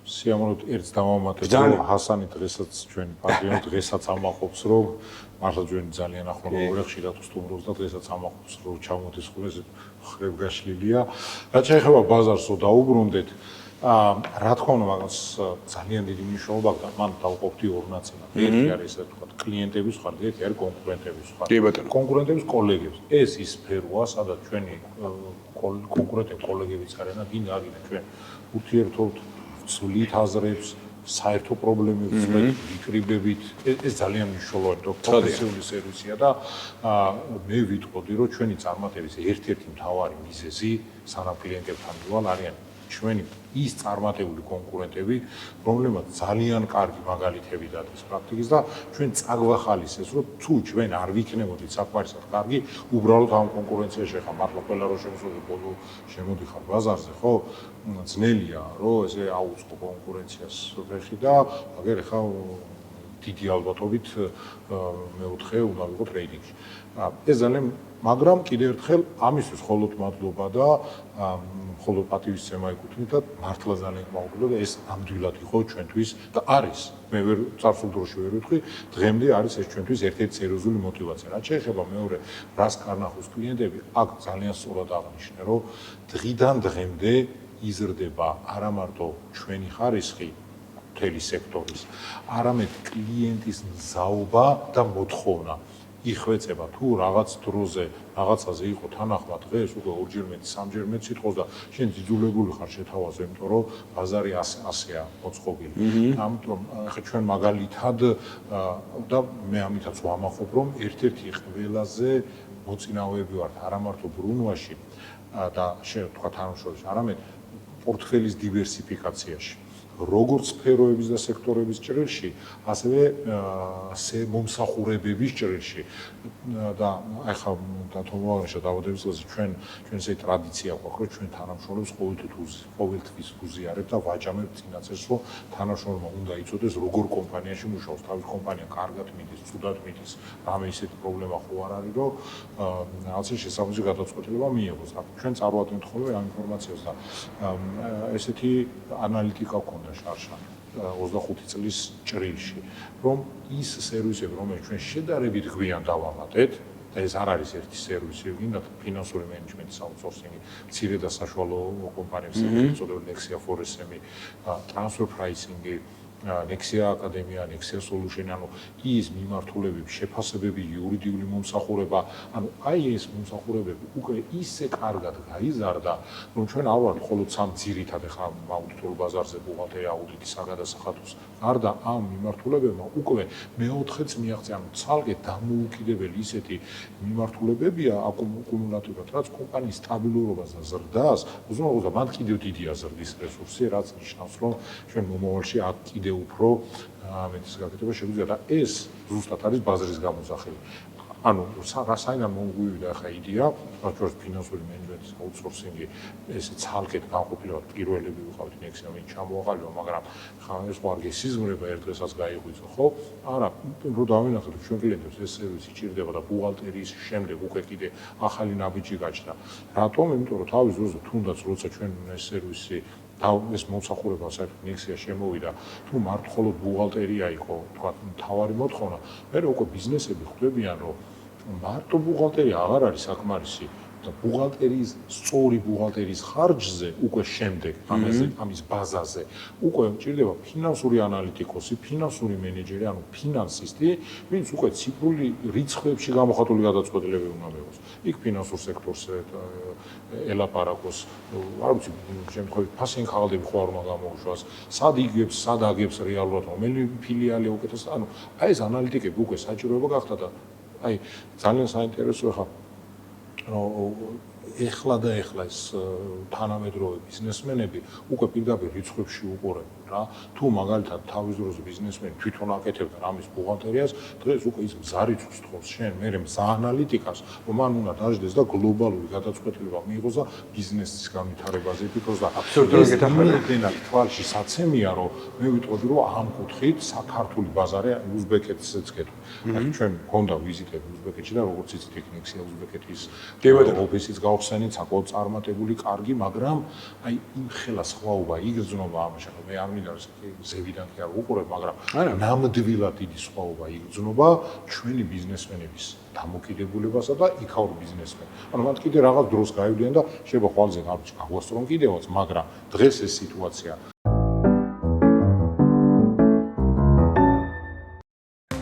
სიამოვნებთ ერთს დავამატებ, რომ ჰასანი დღესაც ჩვენი პატრიოტი დღესაც ამაყობს, რომ მართლა ჩვენი ძალიან ახლო მეგობარი ხშირად უსტუმრობს და დღესაც ამაყობს, რომ ჩამოდის ხოლმე ხრებ გაშლილია. რაც შეეხება ბაზარსო დაუბრუნდეთ, რა თქმა უნდა, მაგას ძალიან დიდი მნიშვნელობა აქვს, მან დავყოფდი ორ ნაწილად. ერთი არის ესე ვთქვათ, კლიენტების სხვა, ერთი არის კონკურენტების სხვა. კონკურენტების კოლეგებს. ეს ის სფეროა, სადაც ჩვენი კონკურენტები კოლეგებიც არიან, გინდა აგინე ჩვენ ურთიერთობთ სულით აზრებს, საერთო პრობლემებს ვიკრიბებით, ეს ძალიან მნიშვნელოვანი პროფესიული სერვისია და მე ვიტყოდი, რომ ჩვენი წარმატების ერთ-ერთი მთავარი მიზეზი სანამ კლიენტებთან ვალ არიან ჩვენი ის წარმატებული კონკურენტები, რომლებმაც ძალიან კარგი მაგალითები დადგეს პრაქტიკის და ჩვენ წაგვახალისეს, რომ თუ ჩვენ არ ვიქნებოდით საქმარისად კარგი, უბრალოდ ამ კონკურენციაში ხა მართლა ყველა რო შემოდიხარ ბაზარზე, ხო? ძნელია, რომ ესე აუწყო კონკურენციას ფეხი და მაგერ ხა დიდი ალბათობით მეოთხე უნდა ვიყო ტრეიდინგში. ეს ძალიან მაგრამ კიდევ ერთხელ ამისთვის მხოლოდ მადლობა და მხოლოდ პატივისცემა ეკუთვნით და მართლა ძალიან მადლობა და ეს ნამდვილად იყო ჩვენთვის და არის მე ვერ წარსულ დროში ვერ ვიტყვი დღემდე არის ეს ჩვენთვის ერთ-ერთი სერიოზული мотиваცია. რაც შეეხება მეორე რას კარნახობს კლიენტები, აქ ძალიან სწორად აღნიშნე, რომ დღიდან დღემდე იზრდება არა მარტო ჩვენი ხარისხი მთელი სექტორის, არამედ კლიენტის მზაობა და მოთხოვნა. იხვეწება თუ რაღაც დროზე რაღაცაზე იყო თანახმად დღეს უკვე ორჯერ მეტი, სამჯერ მეტი სიტყვის და შენ ძიძულებული ხარ შეთავაზე, იმიტომ რომ ბაზარი ასეა მოწყობილი. ამიტომ ახლა ჩვენ მაგალითად და მე ამითაც ვამაყობ, რომ ერთ-ერთი ყველაზე მოწინააღმდეგე ვართ არა მარტო ბრუნვაში და თქვა თანამშრომლობის, არამედ პორტფელის დივერსიფიკაციაში. როგორც სფეროების და სექტორების ჭრილში, ასევე მომსახურებების ჭრილში და ახლა თომოვარიშა დავადების წელს ჩვენ ესე ტრადიცია გვაქვს, რომ ჩვენ თანამშრომლებს ყოველთვის უზიარებთ და ვაჯამებთ წინაწელს, რომ თანამშრომლმა უნდა იცოდეს, როგორ კომპანიაში მუშაობს, თავის კომპანია კარგად მიდის, ცუდად მიდის, რამე ისეთი პრობლემა ხო არ არის, რომ რაღაცა შესაბამისი გადაწყვეტილება მიიღოს. ჩვენ წარვადგენთ ხოლმე ამ ინფორმაციას და ესეთი ანალიტიკა გვქონდა შარშა 25 წლის ჭრილში, რომ ის სერვისები, რომელიც ჩვენ შედარებით გვიან დავამატეთ, და ეს არ არის ერთი სერვისი, გინდათ ფინანსური მენეჯმენტის აუთსორსინგი, მცირე და საშუალო კომპანიებს, წოდებული Nexia ForSM-ი, transfer pricing-ი, Nexia Academia, Nexia Solution, ანუ ის მიმართულებები, შეფასებები, იურიდიული მომსახურება, ანუ აი ეს მომსახურებები უკვე ისე კარგად გაიზარდა, რომ ჩვენ არ ვართ მხოლოდ სამ ძირითად ახლა აუდიტორულ ბაზარზე ბუღალტერია, აუდიტი, საგადასახადოს, გარდა ამ მიმართულებებმა უკვე მეოთხეც მიაღწია, ანუ ცალკე დამოუკიდებელი ისეთი მიმართულებებია აკუმულატიურად, რაც კომპანიის სტაბილურობას და ზრდას, უზრუნველყოფს, მან კიდევ დიდია ზრდის რესურსი, რაც ნიშნავს, რომ ჩვენ მომავალში აქ კიდევ უფრო მეტის გაკეთება შეგვიძლია და ეს ზუსტად არის ბაზრის გამოძახილი. ანუ საიდან მომგვივიდა ახლა იდეა, რაც ფინანსური მენეჯმენტის აუთსორსინგი, ეს ცალკედ განყოფილება პირველები ვიყავით Nexia, ვინ ჩამოაყალიბა, მაგრამ ხა ეს ვარგი სიზმრება ერთ დღესაც გაიღვიძო, ხო? არა, რო დავინახეთ, ჩვენ კლიენტებს ეს სერვისი ჭირდება და ბუღალტერიის შემდეგ უკვე კიდე ახალი ნაბიჯი გაჩნდა. რატომ? იმიტომ რომ თავის დროზე თუნდაც როცა ჩვენ ეს სერვისი და ეს მომსახურება საერთოდ Nexia შემოვიდა, თუ მარტო მხოლოდ ბუღალტერია იყო, თქვა, მთავარი მოთხოვნა, მე უკვე ბიზნესები ხვდებიან, რომ მარტო ბუღალტერია აღარ არის საკმარისი და ბუღალტერიის სწორი ბუღალტერიის ხარჯზე უკვე შემდეგ ამის ბაზაზე უკვე ჭირდება ფინანსური ანალიტიკოსი, ფინანსური მენეჯერი, ანუ ფინანსისტი, ვინც უკვე ციფრული რიცხვებში გამოხატული გადაწყვეტილებები უნდა მიიღოს. იქ ფინანსურ სექტორს ელაპარაკოს, არ ვიცი, შემთხვევით ფასიანი ხალხები ხო არ უნდა გამოუშვას, სად იგებს, სად აგებს რეალურად, რომელი ფილიალი უკეთეს, ანუ აი ეს ანალიტიკები უკვე საჭიროება გახდა და აი ძალიან საინტერესო ეხლა ეს თანამედროვე ბიზნესმენები უკვე პირდაპირ რიცხვებში უყურებენ რა. თუ მაგალითად თავის დროზე ბიზნესმენი თვითონ აკეთებდა რამის ბუღალტერიას, დღეს უკვე ის მზარიცოს თხოვს შენ, მე მზა ანალიტიკას, რომ მან უნდა დაждდეს და გლობალური გადაწყვეტილება მიიღოს და ბიზნესის განვითარებაზე ფიქროს და აბსოლუტურად გეთახმებით თვალში საცემია, რომ მე ვიტყოდი, რომ ამ კუთხით საქართველოს ბაზარი უზბეკეთსაც კეთო. აი ჩვენ მქონდა ვიზიტები უზბეკეთში და როგორც იცით, Nexia უზბეკეთის ოფისიც გავხსენით, საკმაოდ წარმატებული, კარგი, მაგრამ აი იმ ხელა სხვაობა იგრძნობა ამაში, მე არ მინდა ზევიდან კი არ უყურებ, მაგრამ ნამდვილად დიდი სხვაობა იგრძნობა ჩვენი ბიზნესმენების დამოკიდებულებასა და იქაურ ბიზნესმენს. ანუ მათ კიდე რაღაც დროს გაივლიდნენ და შეიძლება ხვალზე გაგვასწრონ კიდევაც, მაგრამ დღეს ეს სიტუაცია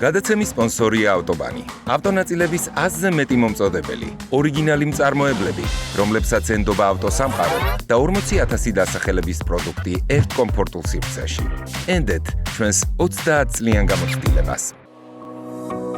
გადაცემის სპონსორია ავტობანი. ავტონაწილების 100-ზე მეტი მომწოდებელი, ორიგინალი მწარმოებლები, რომლებსაც ენდობა ავტოსამყარო და 40,000 დასახელების პროდუქტი ერთ კომფორტულ სივრცეში. ენდეთ ჩვენს 30 წლიან გამოცდილებას.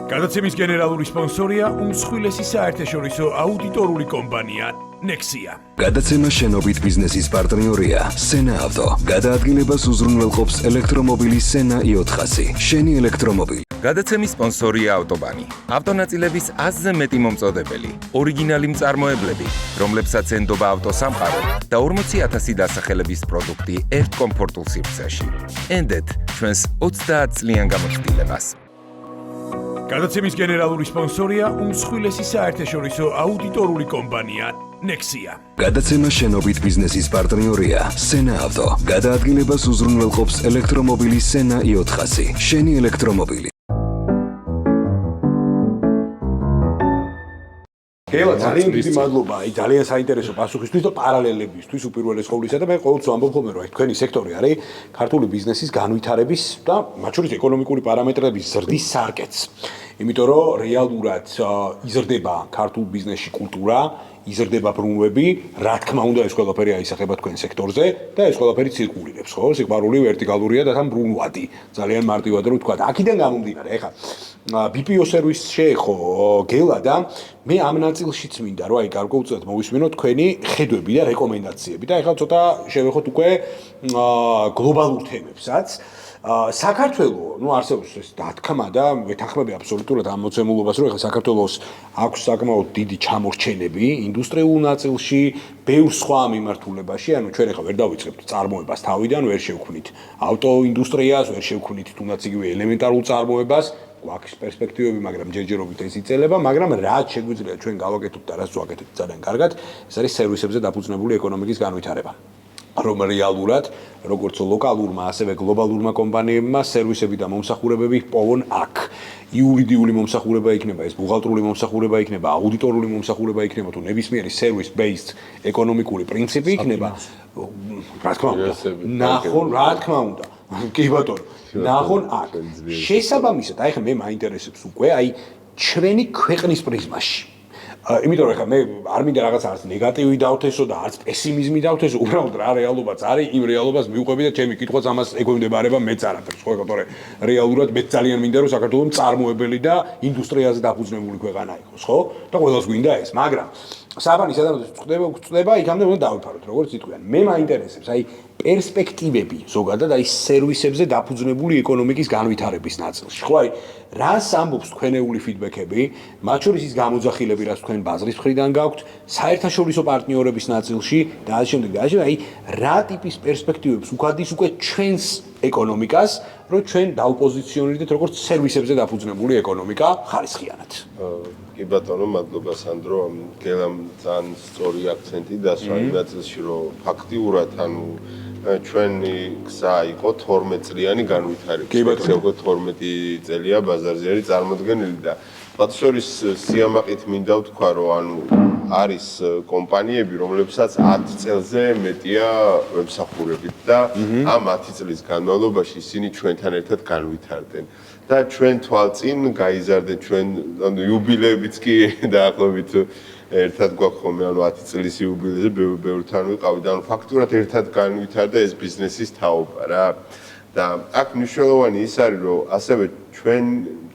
გადაცემის გენერალური სპონსორია უმსხვილესი საერთაშორისო აუდიტორული კომპანია Nexia. გადაცემა შენობით ბიზნესის პარტნიორია Sena Auto. გადაადგილებას უზრუნველყოფს ელექტრომობილი Sena i400. შენი ელექტრომობილი. გადაცემის სპონსორია ავტობანი. ავტონაწილების 100-ზე მეტი მომწოდებელი, ორიგინალი მწარმოებლები, რომლებსაც ენდობა ავტოსამყარო და 40,000 დასახელების პროდუქტი ერთ კომფორტულ სივრცეში. ენდეთ ჩვენს 30 წლიან გამოცდილებას. გადაცემის გენერალური სპონსორია უმსხვილესი საერთაშორისო აუდიტორული კომპანია Nexia. გადაცემა შენობით ბიზნესის პარტნიორია Sena Auto. გადაადგილებას უზრუნველყოფს ელექტრომობილი Sena i400. შენი ელექტრომობილი. გელა ძალიან დიდი მადლობა, აი ძალიან საინტერესო პასუხისთვის და პარალელებისთვის უპირველეს ყოვლისა და მე ყოველთვის ვამბობ ხოლმე რომ თქვენი სექტორი არის ქართული ბიზნესის განვითარების და მათ შორის ეკონომიკური პარამეტრების ზრდის სარკეც. იმიტომ რომ რეალურად იზრდება ქართულ ბიზნესში კულტურა, იზრდება ბრუნვები, რა თქმა უნდა ეს ყველაფერი აისახება თქვენ სექტორზე და ეს ყველაფერი ცირკულირებს, ხო? სიყვარული ვერტიკალურია და თან ბრუნვადი. ძალიან მარტივად რომ ვთქვა. აქედან გამომდინარე, ეხლა BPO სერვისს შეეხო გელა და მე ამ ნაწილშიც მინდა რომ აი გარკვეულწილად მოვისმინოთ თქვენი ხედვები და რეკომენდაციები და ეხლა ცოტა შევეხოთ უკვე გლობალურ თემებსაც. საქართველოს, ну არსებობს ეს დათქმა და ვეთანხმები აბსოლუტურად ამ მოცემულობას, რომ ეხლა საქართველოს აქვს საკმაოდ დიდი ჩამორჩენები ინდუსტრიულ ნაწილში, ბევრ სხვა მიმართულებაში, ანუ ჩვენ ეხლა ვერ დავიწყებთ წარმოებას თავიდან, ვერ შევქმნით ავტოინდუსტრიას, ვერ შევქმნით თუნდაც იგივე ელემენტარულ წარმოებას, გვაქვს პერსპექტივები, მაგრამ ჯერჯერობით ეს იწელება, მაგრამ რაც შეგვიძლია ჩვენ გავაკეთოთ და რაც ვაკეთებთ ძალიან კარგად, ეს არის სერვისებზე დაფუძნებული ეკონომიკის განვითარება. რომ რეალურად როგორც ლოკალურმა, ასევე გლობალურმა კომპანიებმა სერვისები და მომსახურებები პოვონ აქ. იურიდიული მომსახურება იქნება, ეს ბუღალტრული მომსახურება იქნება, აუდიტორული მომსახურება იქნება, თუ ნებისმიერი service based ეკონომიკური პრინციპი იქნება. რა თქმა უნდა, ნახონ, რა თქმა უნდა. კი ბატონო, ნახონ აქ. შესაბამისად, აი ხა მე მაინტერესებს უკვე აი ჩვენი ქვეყნის პრიზმაში. იმიტომ რომ ეხლა მე არ მინდა რაღაც არც ნეგატივი დავთესო და არც პესიმიზმი დავთესო, უბრალოდ რა რეალობაც არის, იმ რეალობას მივყვები და ჩემი კითხვაც ამას ეგვემდებარება მეც არაფერს, ხო, თორე რეალურად მეც ძალიან მინდა რომ საქართველოს მწარმოებელი და ინდუსტრიაზე დაფუძნებული ქვეყანა იყოს, ხო? და ყველას გვინდა ეს, მაგრამ საბანი სადაც წდება, იქამდე უნდა დავიფაროთ, როგორც იტყვიან. მე მაინტერესებს აი პერსპექტივები ზოგადად აი სერვისებზე დაფუძნებული ეკონომიკის განვითარების ნაწილში. ხო, აი რას ამბობს თქვენეული ფიდბექები, მათ შორის ის გამოძახილები, რაც თქვენ ბაზრის მხრიდან გაქვთ, საერთაშორისო პარტნიორების ნაწილში და ამ შემდეგ და აი რა ტიპის პერსპექტივებს უქადის უკვე ჩვენს ეკონომიკას, რომ ჩვენ დავპოზიციონირდეთ როგორც სერვისებზე დაფუძნებული ეკონომიკა ხარისხიანად. კი ბატონო, მადლობა სანდრო, გელამ ძალიან სწორი აქცენტი დასვა იმ ნაწილში, რომ ფაქტიურად ანუ ჩვენი გზა იყო 12 წლიანი განვითარება. უკვე 12 წელია ბაზარზე არის წარმოდგენილი და მათ შორის სიამაყით მინდა ვთქვა, რომ ანუ არის კომპანიები, რომლებსაც 10 წელზე მეტია ვებსახურებით და ამ 10 წლის განმავლობაში ისინი ჩვენთან ერთად განვითარდნენ. და ჩვენ თვალწინ გაიზარდეთ ჩვენ ანუ იუბილეებიც კი დაახლოებით ერთად გვაქვს ხოლმე ანუ 10 წლის იუბილეზე ბევრთან ვიყავი და ანუ ფაქტურად ერთად განვითარდა ეს ბიზნესის თაობა რა და აქ მნიშვნელოვანი ის არის რომ ასევე ჩვენ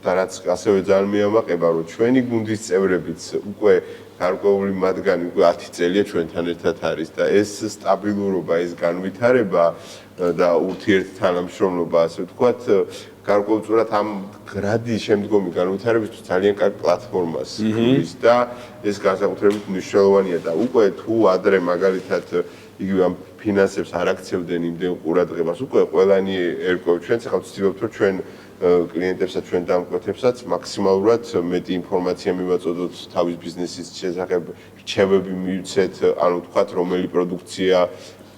და რაც ასევე ძალიან მიამაყება რომ ჩვენი გუნდის წევრებიც უკვე გარკვეული მათგანი უკვე 10 წელია ჩვენთან ერთად არის და ეს სტაბილურობა ეს განვითარება და ურთიერთთანამშრომლობა ასე ვთქვათ გარკვეულწილად ამ გრადის შემდგომი განვითარებისთვის ძალიან კარგ პლატფორმას ხდის და ეს განსაკუთრებით მნიშვნელოვანია და უკვე თუ ადრე მაგალითად იგივე ამ ფინანსებს არ აქცევდნენ იმდენ ყურადღებას უკვე ყველანი ერკვევ ჩვენს ახლა ვცდილობთ რომ ჩვენ კლიენტებსაც ჩვენ დამკვეთებსაც მაქსიმალურად მეტი ინფორმაცია მივაწოდოთ თავის ბიზნესის შესახებ რჩევები მივცეთ ანუ ვთქვათ რომელი პროდუქცია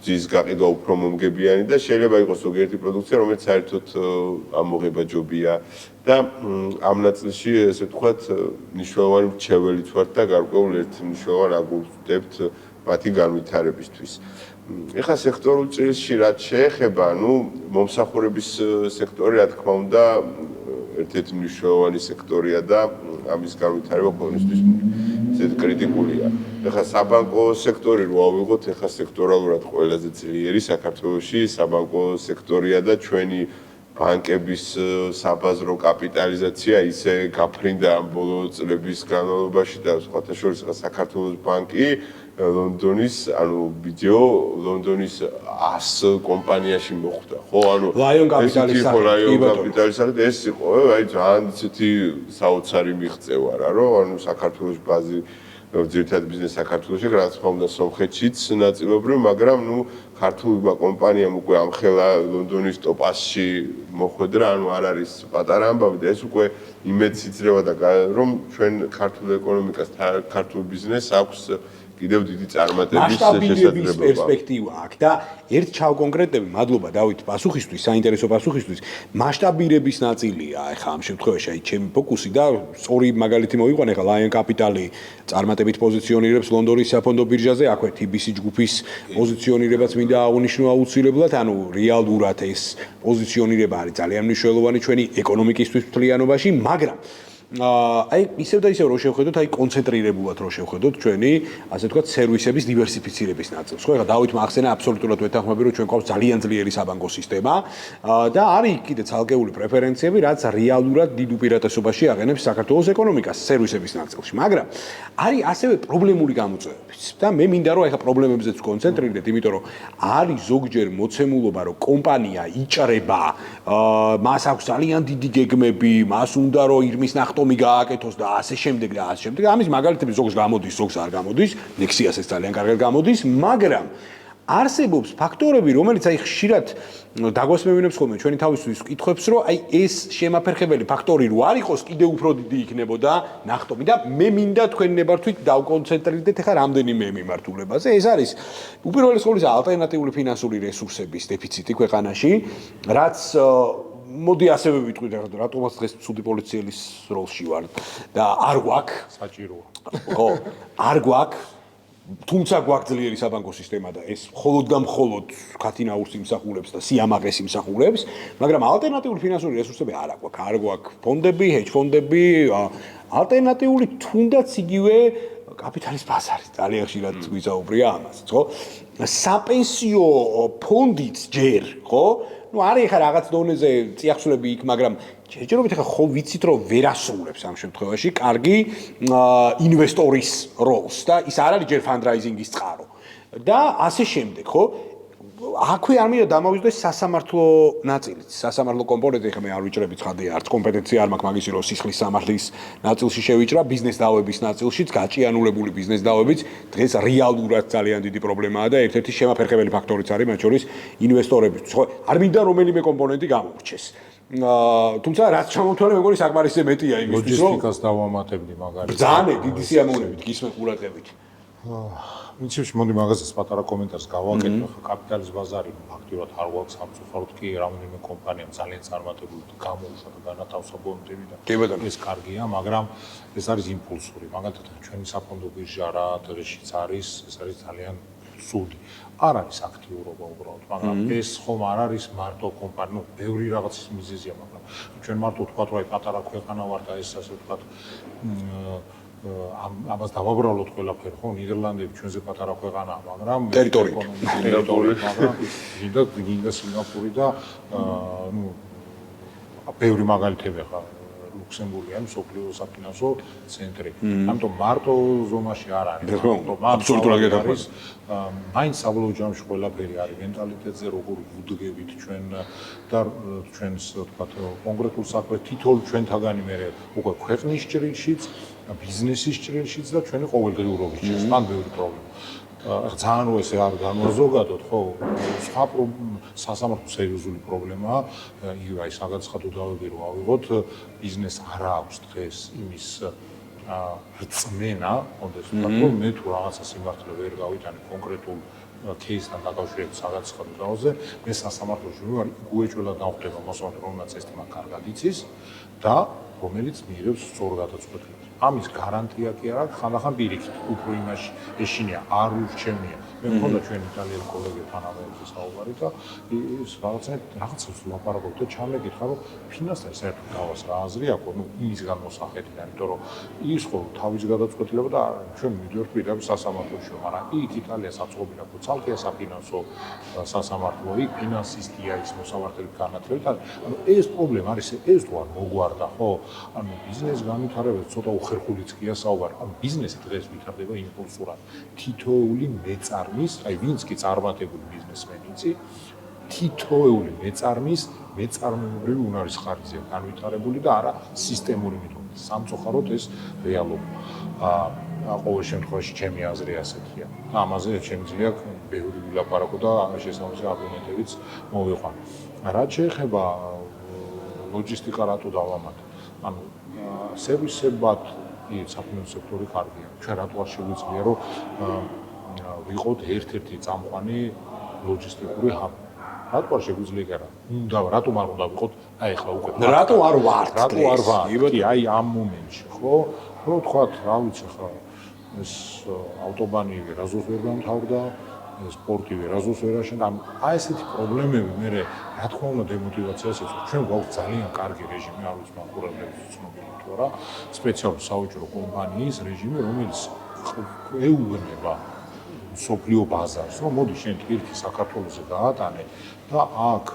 ის გაყიდვა უფრო მომგებიანი და შეიძლება იყოს ზოგიერთი პროდუქცია რომელიც საერთოდ ამოღებაჯობია და ამ ნაწილში ესე ვთქვათ მნიშვნელოვანი რჩეველიც ვართ და გარკვეულ ერთ მნიშვნელოვან აგულდებთ მათი განვითარებისთვის. ეხლა სექტორულ წილში რაც შეეხება, ну, მომსახურების სექტორი, რა თქმა უნდა, ერთ-ერთი მნიშვნელოვანი სექტორია და ამის განვითარება ყოველთვის ისეთ კრიტიკულია. ეხლა საბანკო სექტორი რო ავიღოთ, ეხლა სექტორალურად ყველაზე ძლიერი საქართველოში საბანკო სექტორია და ჩვენი ბანკების საბაზრო კაპიტალიზაცია ისე გაფრინდა ამ ბოლო წლების განმავლობაში და სხვათა შორის საქართველოს ბანკი ლონდონის, ანუ BDO ლონდონის 100 კომპანიაში მოხვდა, ხო? ანუ Lion კაპიტალიზაცია ეს იყო, აი ძალიან ისეთი საოცარი მიღწევა რა, რომ ანუ საქართველოს ბაზი ძირითადად ბიზნეს საქართველოში, რა თქმა უნდა, სომხეთშიც ნაწილობრივ, მაგრამ ნუ ქართულმა კომპანიამ უკვე ამხელა ლონდონის ტოპ 100-ში მოხვედრა, ანუ არ არის პატარა ამბავი და ეს უკვე იმედს იძლევა და რომ ჩვენ ქართულ ეკონომიკას, ქართულ ბიზნესს აქვს კიდევ დიდი წარმატების მასშტაბირების შესაძლებლობა. პერსპექტივა აქვს და ერთ ჩავკონკრეტები, მადლობა დავით პასუხისთვის, საინტერესო პასუხისთვის. მასშტაბირების ნაწილია ეხლა ამ შემთხვევაში აი ჩემი ფოკუსი და სწორი მაგალითი მოვიყვანე ეხლა Lion Capital-ი წარმატებით პოზიციონირებს ლონდონის საფონდო ბირჟაზე, აქვე TBC ჯგუფის პოზიციონირებაც მინდა აღნიშნო აუცილებლად, ანუ რეალურად ეს პოზიციონირება არის ძალიან მნიშვნელოვანი ჩვენი ეკონომიკისთვის მთლიანობაში, მაგრამ აი ისევ და ისევ რო შევხედოთ, აი კონცენტრირებულად რო შევხედოთ ჩვენი, ასე ვთქვათ, სერვისების დივერსიფიცირების ნაწილს. ხო, ეხლა დავით მახსენა აბსოლუტურად ვეთანხმები, რომ ჩვენ გვაქვს ძალიან ძლიერი საბანკო სისტემა და არის კიდე ცალკეული პრეფერენციები, რაც რეალურად დიდ უპირატესობაში აყენებს საქართველოს ეკონომიკას სერვისების ნაწილში. მაგრამ არის ასევე პრობლემური გამოწვევებიც. და მე მინდა რომ ეხლა პრობლემებზეც ვკონცენტრირდეთ, იმიტომ რომ არის ზოგჯერ მოცემულობა, რომ კომპანია იჭრება, მას აქვს ძალიან დიდი გეგმები, მას უნდა რომ ირმის ნახტომი გააკეთოს და ასე შემდეგ და ასე შემდეგ. ამის მაგალითები ზოგს გამოდის, ზოგს არ გამოდის. Nexia-ს ეს ძალიან კარგად გამოდის, მაგრამ არსებობს ფაქტორები, რომელიც აი ხშირად დაგვასმევინებს ხოლმე ჩვენი თავისთვის კითხვებს, რომ აი ეს შემაფერხებელი ფაქტორი რო არ იყოს, კიდე უფრო დიდი იქნებოდა ნახტომი და მე მინდა თქვენი ნებართვით დავკონცენტრირდეთ ახლა რამდენიმე მიმართულებაზე. ეს არის უპირველეს ყოვლისა ალტერნატიული ფინანსური რესურსების დეფიციტი ქვეყანაში, რაც მოდი ასევე ვიტყვით ახლა რატომაც დღეს ცუდი პოლიციელის როლში ვარ და არ გვაქვს საჭიროა. ხო, არ გვაქვს თუმცა გვაქვს ძლიერი საბანკო სისტემა და ეს მხოლოდ და მხოლოდ ქათინაურს იმსახურებს და სიამაყეს იმსახურებს, მაგრამ ალტერნატიული ფინანსური რესურსები არ გვაქვს. არ გვაქვს ფონდები, ჰედჯ ფონდები, ალტერნატიული თუნდაც იგივე კაპიტალის ბაზარი. ძალიან ხშირად გვიზაუბრია ამას, ხო? საპენსიო ფონდიც ჯერ, ხო? ну არის ხა რაღაც დონეზე წიაღსულები იქ, მაგრამ ჯერჯერობით ხა ხო ვიცით რომ ვერ ასრულებს ამ შემთხვევაში კარგი ინვესტორის როლს და ის არ არის ჯერ ფანდრაიზინგის წყარო და ასე შემდეგ, ხო? აქვე არ მინდა დამავიწყდეს სასამართლო ნაწილიც, სასამართლო კომპონენტი, ხა მე არ ვიჭრები ცხადია, არც კომპეტენცია არ მაქვს მაგისი, რომ სისხლის სამართლის ნაწილში შევიჭრა, ბიზნეს დავების ნაწილშიც, გაჭიანულებული ბიზნეს დავებიც დღეს რეალურად ძალიან დიდი პრობლემაა და ერთ-ერთი შემაფერხებელი ფაქტორიც არის მათ შორის ინვესტორებისთვის, ხო? არ მინდა რომელიმე კომპონენტი გამოვრჩეს. თუმცა რაც ჩამოთვალე მეგონი საკმარისზე მეტია იმისთვის, რომ ლოჯისტიკას დავამატებდი მაგალითად. ძალიან დიდი სიამოვნებით გისმენ ყურადღებით. მიცემში მოდი მაგაზეც პატარა კომენტარს გავაკეთო. კაპიტალის ბაზარი ფაქტიურად არ გვაქვს სამწუხაროდ კი რამდენიმე კომპანიამ ძალიან წარმატებული გამოუშვა და განათავსა ბონდები და ეს კარგია, მაგრამ ეს არის იმპულსური. მაგალითად ჩვენი საფონდო ბირჟა რა დროშიც არის, ეს არის ძალიან სული. არ არის აქტიურობა უბრალოდ, მაგრამ ეს ხომ არ არის მარტო კომპანია, ბევრი რაღაცის მიზეზია, მაგრამ ჩვენ მარტო ვთქვათ, რომ აი პატარა ქვეყანა ვარ და ეს ასე ვთქვათ ამას დავაბრალოთ ყველაფერი, ხო? ნიდერლანდები ჩვენზე პატარა ქვეყანაა, მაგრამ ტერიტორიით, მაგრამ გინდა სინგაპური და ნუ ბევრი მაგალითები ხა ლუქსემბურგი არის მსოფლიო საფინანსო ცენტრი. ამიტომ მარტო ზონაში არ არის. აბსოლუტურად გეთანხმებით. მაინც საბოლოო ჯამში ყველაფერი არის მენტალიტეტზე, როგორ ვუდგებით ჩვენ და ჩვენს ვთქვათ კონკრეტულ საქმეს თითოეულ ჩვენთაგანი მე უკვე ქვეყნის ჭრილშიც, ბიზნესის ჭრილშიც და ჩვენი ყოველდღიურობაშიც. მან ბევრი პრობლემა. ძალიან ესე არ განვაზოგადოთ, ხო? სხვა სასამართლო სერიოზული პრობლემაა, იგივე აი საგაცხადო დავები რომ ავიღოთ, ბიზნეს არ აქვს დღეს იმის რწმენა, კონდეს ვთქვათ, მე თუ რაღაცა სიმართლე ვერ გავიტანე კონკრეტულ кейსთან დაკავშირებით საგაცხადო დავზე, მე სასამართლოში ვარ, უეჭველად დავხდება მოსამართლე, რომელსაც ეს თემა კარგად იცის და რომელიც მიიღებს სწორ გადაწყვეტილებას. ამის გარანტია კი არ აქვს, ხანდახან პირიქით, უფრო იმაში ეშინია, არ ურჩევნია. მე მქონდა ჩვენი იტალიელი კოლეგებთან ამერიკაში საუბარი და ის რაღაცას ვლაპარაკობ და ჩამეკითხა, რომ ფინანსთან საერთოდ გავას რა აზრი აქვს, ნუ იმის განმოსახედიდან, იმიტომ რომ ის ხო თავის გადაწყვეტილება და ჩვენ მივიდივართ პირდაპირ სასამართლოში, მაგრამ იქ იტალიას აწყობინა, ხო ცალკეა საფინანსო სასამართლო, იქ ფინანსისტია ის მოსამართლეების განათლებით, ანუ ეს პრობლემა არის, ეს თუ არ მოგვარდა, ხო? ანუ ბიზნეს განვითარებაზე ცოტა უხერხულიც გია საუბარი. ანუ ბიზნესი დღეს ვითარდება იმპულსურად. თითოეული მეწარმის, აი ვინც კი წარმატებული ბიზნესმენი იცი, თითოეული მეწარმის მეწარმეობრივი უნარის ხარჯზე განვითარებული და არა სისტემური მეთოდით. სამწუხაროდ ეს რეალობაა. ყოველ შემთხვევაში ჩემი აზრი ასეთია. ამაზე შემიძლია ბევრი ვილაპარაკო და შესაბამისი არგუმენტებიც მოვიყვანო. რაც შეეხება ლოჯისტიკა რატო დავამატე? ანუ სერვისებად საფინანსო სექტორი კარგია. ჩვენ რატო არ შეგვიძლია რომ ვიყოთ ერთ-ერთი წამყვანი ლოჯისტიკური ჰაბი? რატო არ შეგვიძლია კი არა? უნდა რატომ არ უნდა ვიყოთ აი ახლა უკვე რატო არ ვართ? რატო არ ვართ? კი, აი ამ მომენტში, ხო? რომ თქვათ, რა ვიცი ხა ეს ავტობანი ვერაზოს ვერ გამთავრდა, სპორტი ვერაზოს ვერ აშენდა. აი ესეთი პრობლემები მე რა თქმა უნდა დემოტივაციას ეწევს. ჩვენ გვაქვს ძალიან კარგი რეჟიმი, არ ვიცი მაყურებლებს ცნობილი თუ არა, სპეციალური საუჯრო კომპანიის რეჟიმი, რომელიც ეუბნება სოფლიო ბაზარს, რომ მოდი შენ ერთი საქართველოსზე გაატანე და აქ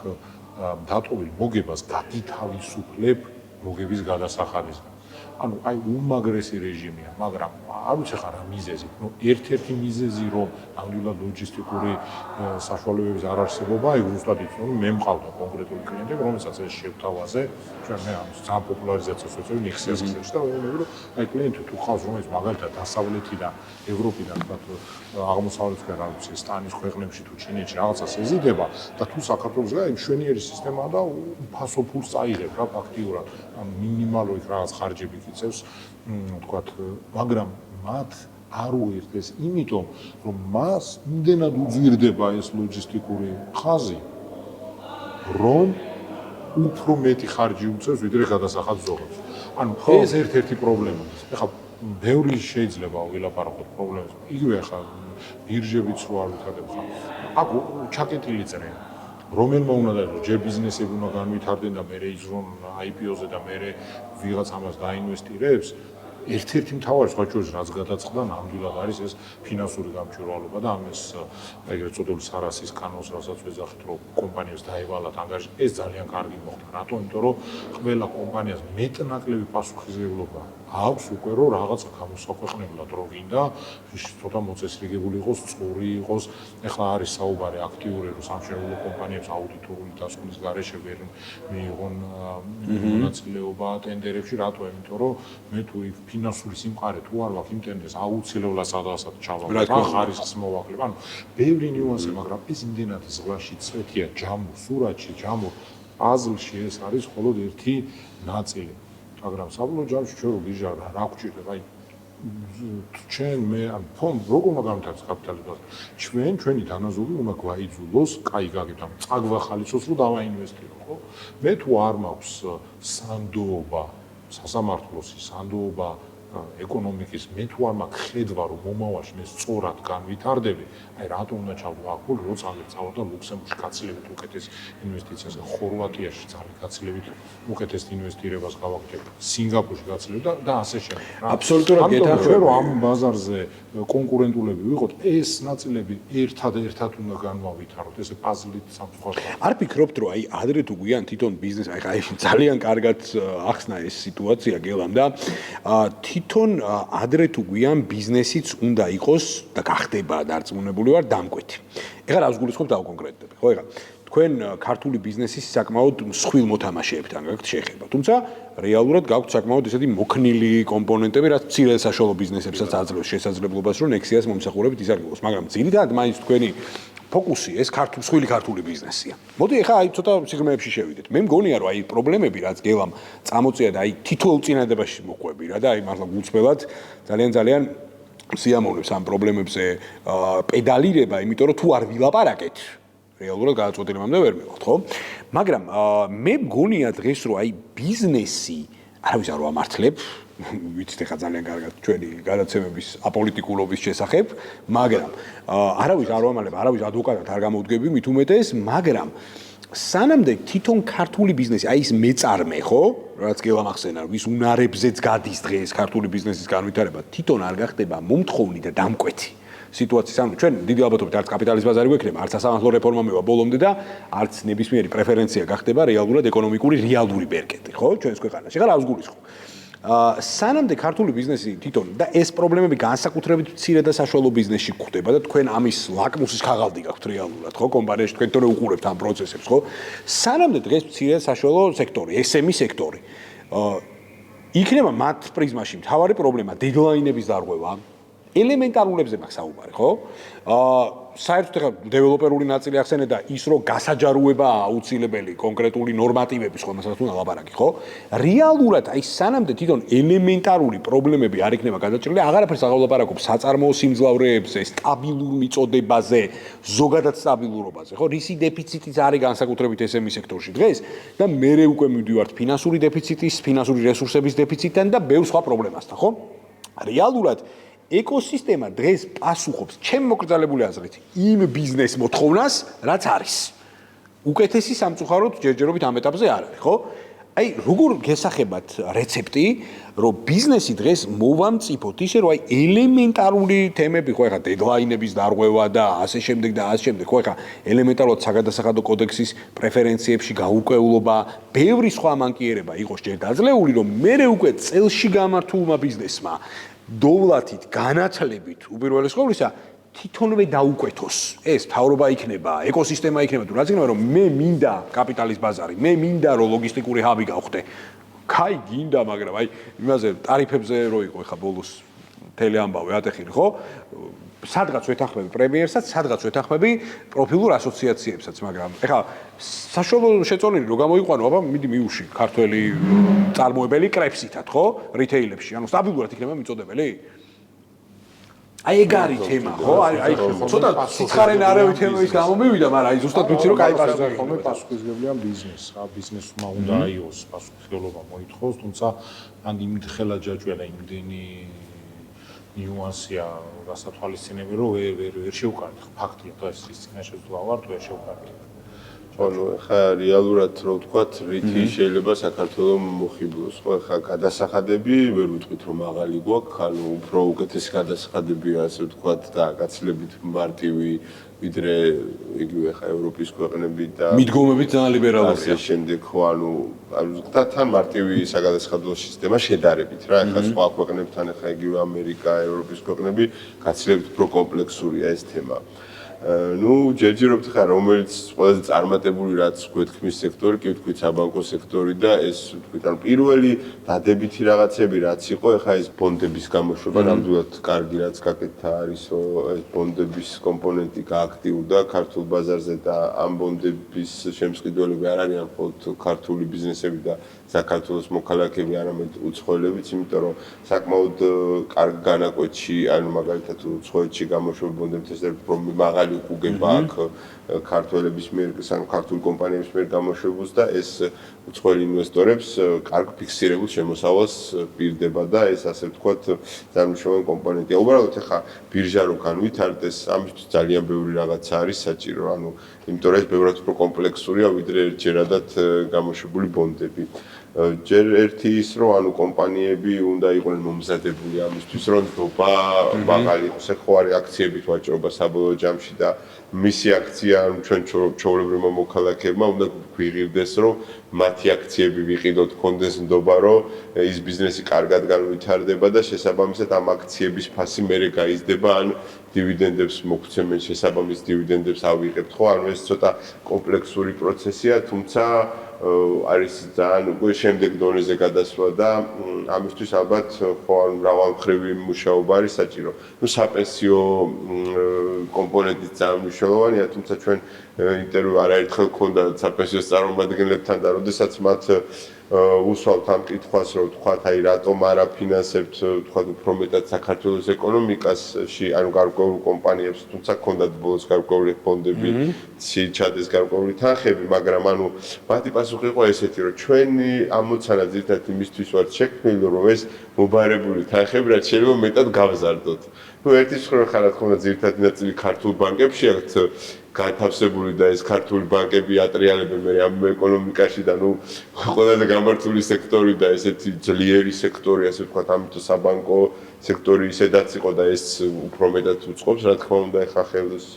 დატოვილ მოგებას გაგითავისუფლებ მოგების გადასახადისგან. ანუ აი უმაგრესი რეჟიმია, მაგრამ არ ვიცი ხარ რა მიზეზი. ნუ ერთ-ერთი მიზეზი რომ ნამდვილად ლოჯისტიკური საშუალებების არ არსებობა, ეგ ზუსტად იცი, რომ მე მყავდა კონკრეტული კლიენტები, რომელსაც ეს შევთავაზე, ჩვენ მე ამის ძალიან პოპულარიზაციას ვეწევი ნექსიას ქსელში და ვეუბნები, რომ აი კლიენტი თუ ყავს, რომელიც მაგალითად დასავლეთიდან, ევროპიდან, თქვათ აღმოსავლეთიდან, რა ვიცი, სტანის ქვეყნებში თუ ჩინეთში რაღაცას ეზიდება და თუ საქართველოს გაი მშვენიერი სისტემაა და უფასო ფულს წაიღებ რა ფაქტიურად, ანუ მინიმალური რაღაც ხარჯები იწევს, თქვათ, მაგრამ მათ არ უერთდეს, იმიტომ რომ მას იმდენად უძვირდება ეს ლოჯისტიკური ხაზი, რომ უფრო მეტი ხარჯი უწევს, ვიდრე გადასახადს ზოგადად. ანუ ეს ერთ-ერთი პრობლემაა. ეხლა ბევრი შეიძლება ვილაპარაკოთ პრობლემებს. იგივე ახლა ბირჟებიც რო არ ვითარდება ხა. აქ ჩაკეტილი წერია. რომელმა უნდა დაიწყოს, ჯერ ბიზნესები უნდა განვითარდნენ და მერე იზრუნ IPO-ზე და მერე ვიღაც ამას დაინვესტირებს. ერთ-ერთი მთავარი სხვა შორის რაც გადაწყდა ნამდვილად არის ეს ფინანსური გამჭვირვალობა და ამის ეგრეთ წოდებული სარასის კანონს რასაც ვეძახით რომ კომპანიებს დაევალათ ანგარიში ეს ძალიან კარგი მოხდა რატომ იმიტომ რომ ყველა კომპანიას მეტნაკლები პასუხისმგებლობა აქვს უკვე რომ რაღაცა გამოსაქვეყნებლად რო გინდა ცოტა მოწესრიგებული იყოს სწორი იყოს ეხლა არის საუბარი აქტიური რომ სამშენებლო კომპანიებს აუდიტორული დასკვნის გარეშე ვერ მიიღონ მონაწილეობა ტენდერებში რატო იმიტომ რომ მე თუ ფინანსური სიმყარე თუ არ ვაქვს იმ ტენდერს აუცილებლად სადღასაც ჩავაგდებ რა ხარისხს მოვაკლებ ანუ ბევრი ნიუანსი მაგრამ ეს იმდენად ზღვაში წვეთია ჯამურ სურათში ჯამურ პაზლში ეს არის მხოლოდ ერთი ნაწილი მაგრამ საბოლოო ჯამში ჩვენ რო გიჟარდა რა გვჭირდება აი ჩვენ მე ან ფონ როგორ უნდა განვითარდეს კაპიტალიზმი ჩვენი დანაზოგი უნდა გვაიძულოს კაი გაგეთ ამ წაგვახალისოს რომ დავაინვესტირო ხო მე თუ არ მაქვს სანდოობა სასამართლოს სანდოობა ეკონომიკის მე თუ არ მაქვს ხედვა რომ მომავალში მე სწორად განვითარდები აი რატომ უნდა ჩავდო აქ როცა წავალ და ლუქსემბურგში გაცილებით უკეთეს ინვესტიციას ხორვატიაში ძალიან გაცილებით უკეთეს ინვესტირებას გავაკეთებ სინგაპურში გაცილებით და ასე შემდეგ აბსოლუტურად გეთანხმები რომ ამ ბაზარზე კონკურენტულები ვიყოთ ეს ნაწილები ერთად უნდა განვავითაროთ ესე პაზლით სამწუხაროდ არ ფიქრობთ რომ აი ადრე თუ გვიან თვითონ ბიზნეს აი ძალიან კარგად ახსნა ეს სიტუაცია გელამ და თვითონ ადრე თუ გვიან ბიზნესიც უნდა იყოს და გახდება დარწმუნებული ვარ დამკვეთი. ეხლა რას გულისხმობთ დავკონკრეტდები, ხო ეხლა თქვენ ქართული ბიზნესის საკმაოდ მსხვილ მოთამაშეებთან გაქვთ შეხება. თუმცა რეალურად გაქვთ საკმაოდ ესეთი მოქნილი კომპონენტები, რაც მცირე საშუალო ბიზნესებსაც აძლევს შესაძლებლობას, რომ ნექსიას მომსახურებით ისარგებლოს, მაგრამ ძირითადად მაინც თქვენი ფოკუსი ეს მსხვილი ქართული ბიზნესია. მოდი ეხლა აი ცოტა სიღრმეებში შევიდეთ. მე მგონია რომ აი პრობლემები რაც გელამ წამოწია და აი თითოეულ წინადებაში მოყვები რა და აი მართლა გულწრფელად ძალიან სიამოვნებს ამ პრობლემებზე პედალირება, იმიტომ რომ თუ არ ვილაპარაკეთ რეალურად გადაწყვეტილებამდე ვერ მივხვდით, ხო? მაგრამ მე მგონია დღეს რომ აი ბიზნესი არავის არ ვამართლებ ვიცით ახლა ძალიან კარგად ჩვენი გადაცემების აპოლიტიკურობის შესახებ, მაგრამ არავის არ ვამალებ, არავის ადვოკატად არ გამოვდგები მით უმეტეს, მაგრამ სანამდე თვითონ ქართული ბიზნესი, აი ეს მეწარმე, ხო? რაც გელამ ახსენა, ვის უნარებზეც გადის დღეს ქართული ბიზნესის განვითარება, თვითონ არ გახდება მომთხოვნი და დამკვეთი. სიტუაციის ანუ ჩვენ დიდი ალბათობით არც კაპიტალის ბაზარი გვექნება, არც სასამართლო რეფორმა მივა ბოლომდე და არც ნებისმიერი პრეფერენცია გახდება რეალურად ეკონომიკური რეალური ბერკეტი, ხო? ჩვენს ქვეყანაში. ახლა რა ვსგულისხმობ? სანამდე ქართული ბიზნესი თვითონ და ეს პრობლემები განსაკუთრებით მცირე და საშუალო ბიზნესში გვხვდება და თქვენ ამის ლაკმუსის ქაღალდი გაქვთ რეალურად, ხო? კომპანიაში თქვენ თორე უყურებთ ამ პროცესებს, ხო? სანამდე დღეს მცირე და საშუალო სექტორი, SME სექტორი. იქნება მათ პრიზმაში მთავარი პრობლემა დედლაინების დარღვევა. ელემენტარულებზე მაქვს საუბარი, ხო? საერთოდ ახლა დეველოპერული ნაწილი ახსენე და ის რომ გასაჯაროებაა აუცილებელი კონკრეტული ნორმატივების რომელსაც უნდა ლაპარაკი, ხო? რეალურად აი სანამდე თვითონ ელემენტარული პრობლემები არ იქნება გადაჭრილი, აღარაფერს აღარ ვლაპარაკობ საწარმოო სიმძლავრეებზე, სტაბილურ მიწოდებაზე, ზოგადად სტაბილურობაზე, ხო? რისი დეფიციტიც არის განსაკუთრებით SME სექტორში დღეს და მერე უკვე მივდივართ ფინანსური დეფიციტის, ფინანსური რესურსების დეფიციტიდან და ბევრ სხვა პრობლემასთან, ხო? რეალურად ეკოსისტემა დღეს პასუხობს ჩემ მოკრძალებული აზრით იმ ბიზნეს მოთხოვნას, რაც არის. უკეთესი სამწუხაროდ ჯერჯერობით ამ ეტაპზე არ არის, ხო? აი, როგორ გესახებათ რეცეპტი, რომ ბიზნესი დღეს მოვამწიფოთ ისე, რომ აი ელემენტარული თემები, ხო, ეხლა დედლაინების დარღვევა და ასე შემდეგ და ასე შემდეგ, ხო, ეხლა ელემენტარულად საგადასახადო კოდექსის პრეფერენციებში გაურკვევლობა, ბევრი სხვა მანკიერება იყოს ჯერ დაძლეული, რომ მერე უკვე წელში გამართულმა ბიზნესმა დოვლათით, განათლებით, უპირველეს ყოვლისა, თვითონვე დაუკვეთოს. ეს მთავრობა იქნება, ეკოსისტემა იქნება, თუ რაც იქნება, რომ მე მინდა კაპიტალის ბაზარი, მე მინდა რომ ლოგისტიკური ჰაბი გავხდე. კაი, გინდა, მაგრამ აი იმაზე ტარიფებზე რო იყო ხა ბოლოს მთელი ამბავი ატეხილი, ხო? სადღაც ვეთანხმები პრემიერსაც, სადღაც ვეთანხმები პროფილურ ასოციაციებსაც, მაგრამ ეხლა საშუალო შეწონილი რო გამოიყვანო, აბა მიდი მიუში ქართველი წარმოებელი კრეფსითად, ხო? რიტეილებში, ანუ სტაბილურად იქნება მიწოდებელი? აი ეგ არის თემა, ხო? აი ცოტა სიცხარენ არავითი თემების გამო მივიდა, მაგრამ აი ზუსტად ვიცი რომ კაი პასუხი ხომ პასუხისმგებლია ბიზნესს, რა ბიზნესმა უნდა აიოს პასუხისმგებლობა მოითხოვს, თუმცა ან იმით ხელა ჯაჭვია და იმდენი ნიუანსია გასათვალისწინები, რომ ვერ შევკარდი. ფაქტია, და ეს წინაშე ვარ, თუ ვერ შევკარდი. ანუ ხა რეალურად რო ვთქვათ, რითი შეიძლება საქართველოს მოხიბლოს, ხო ხა გადასახადები ვერ ვიტყვით რომ მაღალი გვაქვს, ანუ უფრო უკეთესი გადასახადებია, ასე ვთქვათ და გაცილებით მარტივი ვიდრე იგივე ხა ევროპის ქვეყნები და მიდგომებით ძალიან ლიბერალურია. ასე შემდეგ, ხო, ანუ თან მარტივი საგადასახადო სისტემა შედარებით რა, ხა სხვა ქვეყნებთან ხა იგივე ამერიკა, ევროპის ქვეყნები გაცილებით უფრო კომპლექსურია ეს თემა. ну, ჯერჯერობთ ხა რომელიც ყველაზე წარმატებული რაც გვეთქმის სექტორი, კი ვთქვით საბანკო სექტორი და ეს ვთქვით ან პირველი დადებითი რაღაცები რაც იყო, ეხა ეს ბონდების გამოშვება, ნამდვილად კარგი რაც გაკეთდა არის, ეს ბონდების კომპონენტი გააქტიურდა ქართულ ბაზარზე და ამ ბონდების შემსყიდველები არ არიან მხოლოდ ქართული ბიზნესები და საქართველოს მოქალაქეები, არამედ უცხოელებიც, იმიტომ რომ საკმაოდ კარგ განაკვეთში, ანუ მაგალითად უცხოეთში გამოშვება ბონდების ეს უფრო მაღალი უგება აქ ქართველების მიერ, ან ქართული კომპანიების მიერ გამოშვებას და ეს უცხოელი ინვესტორებს კარგ ფიქსირებულ შემოსავალს პირდება და ეს ასე ვთქვათ ძალიან მნიშვნელოვანი კომპონენტია. უბრალოდ ეხა ბირჟა რო განვითარდეს, ამისთვის ძალიან ბევრი რაღაცა არის საჭირო, ანუ იმიტომ რომ ეს ბევრად უფრო კომპლექსურია ვიდრე ერთჯერადად გამოშვებული ბონდები. ჯერ ერთი ის რომ ანუ კომპანიები უნდა იყვნენ მომზადებული ამისთვის რომ ნდობა მაღალი იყოს, ხო არის აქციებით ვაჭრობა საბოლოო ჯამში და მისი აქცია ჩვენ ჩვეულებრივმა მოქალაქეებმა უნდა გვიღირდეს რომ მათი აქციები ვიყიდოთ, კონდეს ნდობა რომ ის ბიზნესი კარგად განვითარდება და შესაბამისად ამ აქციების ფასი მერე გაიზრდება ან დივიდენდებს მოგცემენ შესაბამის დივიდენდებს ავიღებთ, ხო? ანუ ეს ცოტა კომპლექსური პროცესია, თუმცა არის ძალიან უკვე შემდეგ დონეზე გადასვლა და ამისთვის ალბათ ხო ანუ მრავალმხრივი მუშაობა არის საჭირო. ნუ საპენსიო კომპონენტიც ძალიან მნიშვნელოვანია, თუმცა ჩვენ ინტერვიუ არაერთხელ გქონდა საპენსიო წარმომადგენლებთან და როდესაც მათ უსვამთ ამ კითხვას, რომ ვთქვათ, აი რატომ არ აფინანსებთ, ვთქვათ, უფრო მეტად საქართველოს ეკონომიკაში, ანუ გარკვეულ კომპანიებს, თუმცა გქონდათ ბოლოს გარკვეული ფონდები, ჩადეს გარკვეული თანხები, მაგრამ ანუ მათი პასუხი იყო ესეთი, რომ ჩვენი ამოცანა ძირითადად იმისთვის ვართ შექმნილი, რომ ეს მობარებული თანხები რაც შეიძლება მეტად გავზარდოთ. ნუ ერთის მხრივ ხარ რა თქმა უნდა ძირითადი ნაწილი ქართულ ბანკებში აქვთ განთავსებული და ეს ქართული ბანკები ატრიალებენ მე ამ ეკონომიკაში და ნუ ყველაზე გამართული სექტორი და ესეთი ძლიერი სექტორი, ასე ვთქვათ, ამიტომ საბანკო სექტორი ისედაც იყო და ეს უფრო მეტად უწყობს, რა თქმა უნდა, ეხა ხელს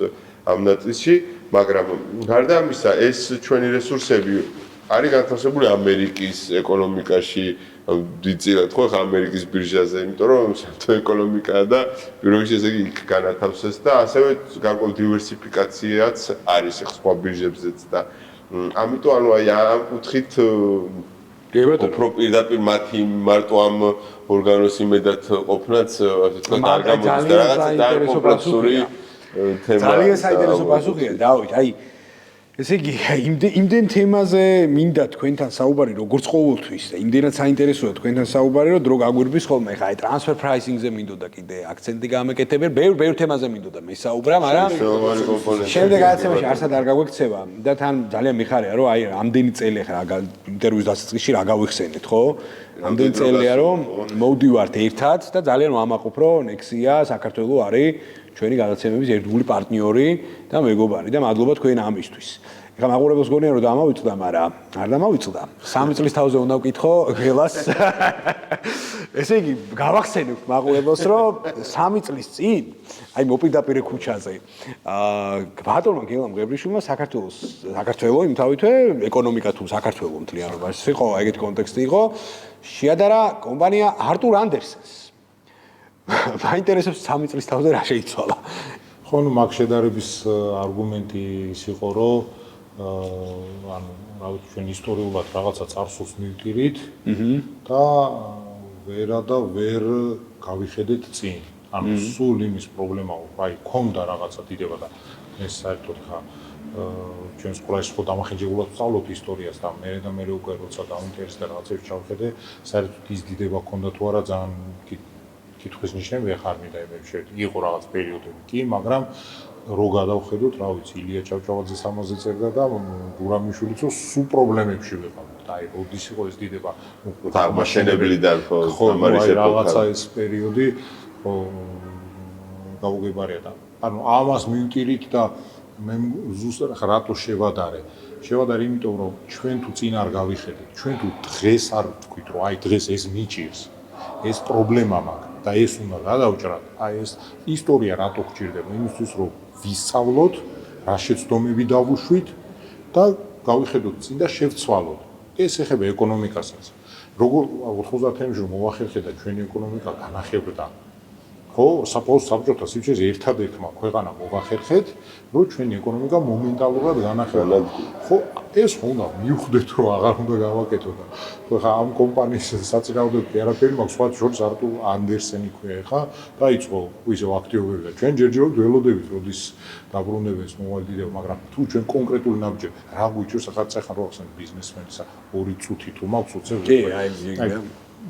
ამ ნაწილში, მაგრამ გარდა ამისა, ეს ჩვენი რესურსები არის განთავსებული ამერიკის ეკონომიკაში, დიდწილად ხო ხა ამერიკის ბირჟაზე, იმიტომ რომ საერთო ეკონომიკაა და პირველში ესე იგი იქ განათავსეს და ასევე გარკვეული დივერსიფიკაციაც არის სხვა ბირჟებზეც და ამიტომ ანუ აი ამ კუთხით უფრო პირდაპირ მათი მარტო ამ ორგანოს იმედად ყოფნაც ასე თქვა არ გამოდის და რაღაცა ძალიან კომპლექსური ძალიან საინტერესო პასუხია, დავით. აი ესე იგი, იმდენ თემაზე მინდა თქვენთან საუბარი, როგორც ყოველთვის და იმდენად საინტერესოა თქვენთან საუბარი, რომ დრო გაგვირბის ხოლმე. ხა აი ტრანსფერ პრაისინგზე მინდოდა კიდე აქცენტი გამეკეთებენ, ბევრ თემაზე მინდოდა მესაუბრა, მაგრამ შემდეგ გადაცემაში არსად არ გაგვექცევა და თან ძალიან მიხარია, რომ აი ამდენი წელი ხა ინტერვიუს დასაწყისში რა გავიხსენეთ, ხო? ამდენი წელია, რომ მოვდივართ ერთად და ძალიან ვამაყობ, რომ Nexia საქართველოს არის ჩვენი გადაცემების ერთგული პარტნიორი და მეგობარი და მადლობა თქვენ ამისთვის. ეხლა მაყურებელს გონია რომ დამავიწყდა, მაგრამ არ დამავიწყდა. 3 წლის თავზე უნდა ვკითხო გელას. ესე იგი, გავახსენებთ მაყურებელს, რომ 3 წლის წინ, აი მოპირდაპირე ქუჩაზე, ბატონმა გელამ ღებრიშვილმა საქართველოს იმთავითვე ეკონომიკა თუ საქართველოს მთლიანობაში იყო, ეგეთი კონტექსტი იყო, შეადარა კომპანია არტურ andersens. მაინტერესებს 3 წლის თავზე რა შეიცვალა. ხო, ნუ მაგ შედარების არგუმენტი ის იყო, რომ ანუ რა ვიცი, ჩვენ ისტორიულად რაღაცა წარსულს მივტირით და ვერ გავიხედეთ წინ. ანუ სულ იმის პრობლემა იყო, აი, ქონდა რაღაცა დიდება და ეს საერთოდ ხა ჩვენს ყურაში ხო დამახინჯებულად ვსწავლობთ ისტორიას და მე უკვე როცა დავინტერესდა რაღაცებს ჩავხედე, საერთოდ ის დიდება ქონდა თუ არა ძალიან კითხვის ნიშნები ახარ მინდა იმებში იყო რაღაც პერიოდები კი, მაგრამ რო გადავხედოთ, რა ვიცი, ილია ჭავჭავაძეს ამაზე წერდა და გურამიშვილიც სულ პრობლემებში ვიყავთ. აი, როდის იყო ეს დიდება, აღმაშენებლიდან ხო, რაღაცა ეს პერიოდი გავუგებარია და ანუ ამას მივტირით და მე ზუსტად რატო შევადარე, იმიტომ რომ ჩვენ თუ წინ არ გავიხედეთ, ჩვენ თუ დღეს არ ვთქვით, რომ აი დღეს ეს მიჭირს, ეს პრობლემა მაქვს და ეს უნდა გადავჭრათ, აი ეს ისტორია რატო გჭირდება, იმისთვის რომ ვისწავლოთ, რა შეცდომები დავუშვით და გავიხედოთ წინ და შევცვალოთ. ეს ეხება ეკონომიკასაც. როგორ 90-იანში მოვახერხეთ და ჩვენი ეკონომიკა განახევრდა. ხო, საბჭოთა სივრცეზე ერთადერთმა ქვეყანამ მოვახერხეთ, რომ ჩვენი ეკონომიკა მომენტალურად განახევრდა. ხო, ეს უნდა მივხვდეთ, რომ აღარ უნდა გავაკეთოთ. ხო, ხა ამ კომპანიის საწინააღმდეგო არაფერი მაქვს, სხვა შორის არტურ ანდერსენი ქვია ხა, დაიწყო ისევ აქტიობები და ჩვენ ჯერჯერობით ველოდებით, როდის დაბრუნდება ეს მომავალ, მაგრამ თუ ჩვენ კონკრეტული ნაბიჯები რა გვიჭირს, ახლა წეხან რო ახსენე ბიზნესმენს, 2 წუთი თუ მაქვს უცებ. კი, აი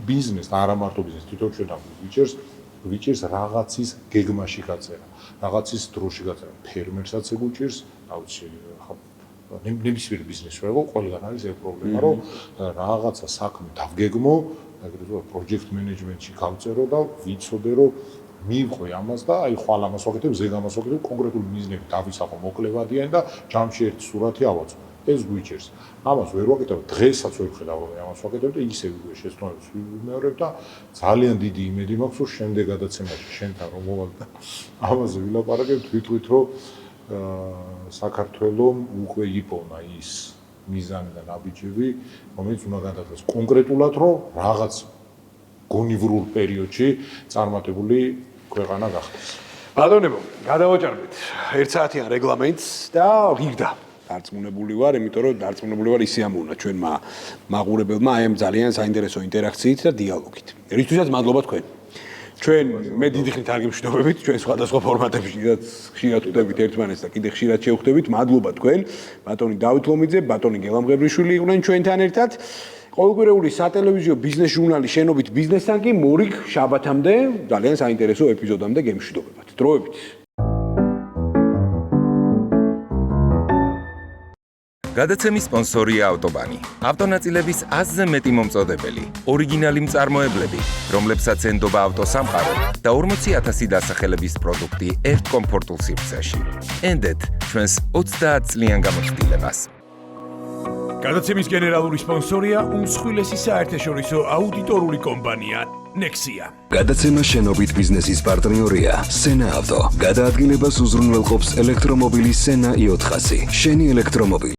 ბიზნეს და არა მარტო ბიზნეს, თვითონ ჩვენ გვიჭირს რაღაცის გეგმაში გაწერა, რაღაცის დროში გაწერა. ფერმერსაც ეგუჭირს, რა ვიცი, ხა ნებისმიერ ბიზნესს ვეღო, ყველგან არის ეს პრობლემა, რომ რაღაცა საქმე დავგეგმო, აგრეთვე პროჯექტ მენეჯმენტში გავწერო და ვიცოდე, რომ მივყვე ამას და აი ხვალ ამას ვაკეთებ, ზეგ ამას ვაკეთებ, კონკრეტული მიზნები დავისახო მოკლევადიანი და ჯამში ერთი სურათი ავაწვო. ეს გვიჭირს. ამას ვერ ვაკეთებ, დღესაც ვერ ვხედავ რომ ამას ვაკეთებ და ისე ვიგე შეცდომებს ვიმეორებ და ძალიან დიდი იმედი მაქვს, რომ შემდეგ გადაცემაში შენთან რომ მოვალ და ამაზე ვილაპარაკებთ, ვიტყვით, რომ საქართველოს უკვე იპოვნა ის მიზანი და ნაბიჯები, რომელიც უნდა გადადგეს კონკრეტულად, რომ რაღაც გონივრულ პერიოდში წარმატებული ქვეყანა გახდეს. ბატონებო, გადავაჭარბეთ 1 საათიან რეგლამენტს და ღირდა. დარწმუნებული ვარ, იმიტომ რომ დარწმუნებული ვარ ისე ამოვნა ჩვენმა მაყურებელმა აი ამ ძალიან საინტერესო ინტერაქციით და დიალოგით. რითვისაც მადლობა თქვენ. ჩვენ მე დიდი ხნით არ გიმშვიდობებით, ჩვენ სხვადასხვა ფორმატებში ხშირად ვხვდებით ერთმანეთს და კიდე ხშირად შევხვდებით. მადლობა თქვენ. ბატონი დავით ლომიძე, ბატონი გელამ ღებრიშვილი იყვნენ ჩვენთან ერთად. ყოველკვირეული სატელევიზიო ბიზნეს ჟურნალი შენობით ბიზნესთან კი მორიგ შაბათამდე ძალიან საინტერესო ეპიზოდამდე გემშვიდობებათ. დროებით. გადაცემის სპონსორია ავტობანი. ავტონაწილების 100-ზე მეტი მომწოდებელი, ორიგინალი მწარმოებლები, რომლებსაც ენდობა ავტოსამყარო და 40,000 დასახელების პროდუქტი ერთ კომფორტულ სივრცეში. ენდეთ ჩვენს 30 წლიან გამოცდილებას. გადაცემის გენერალური სპონსორია უმსხვილესი საერთაშორისო აუდიტორული კომპანია Nexia. გადაცემა შენობით ბიზნესის პარტნიორია Sena Auto. გადაადგილებას უზრუნველყოფს ელექტრომობილი Sena i400. შენი ელექტრომობილი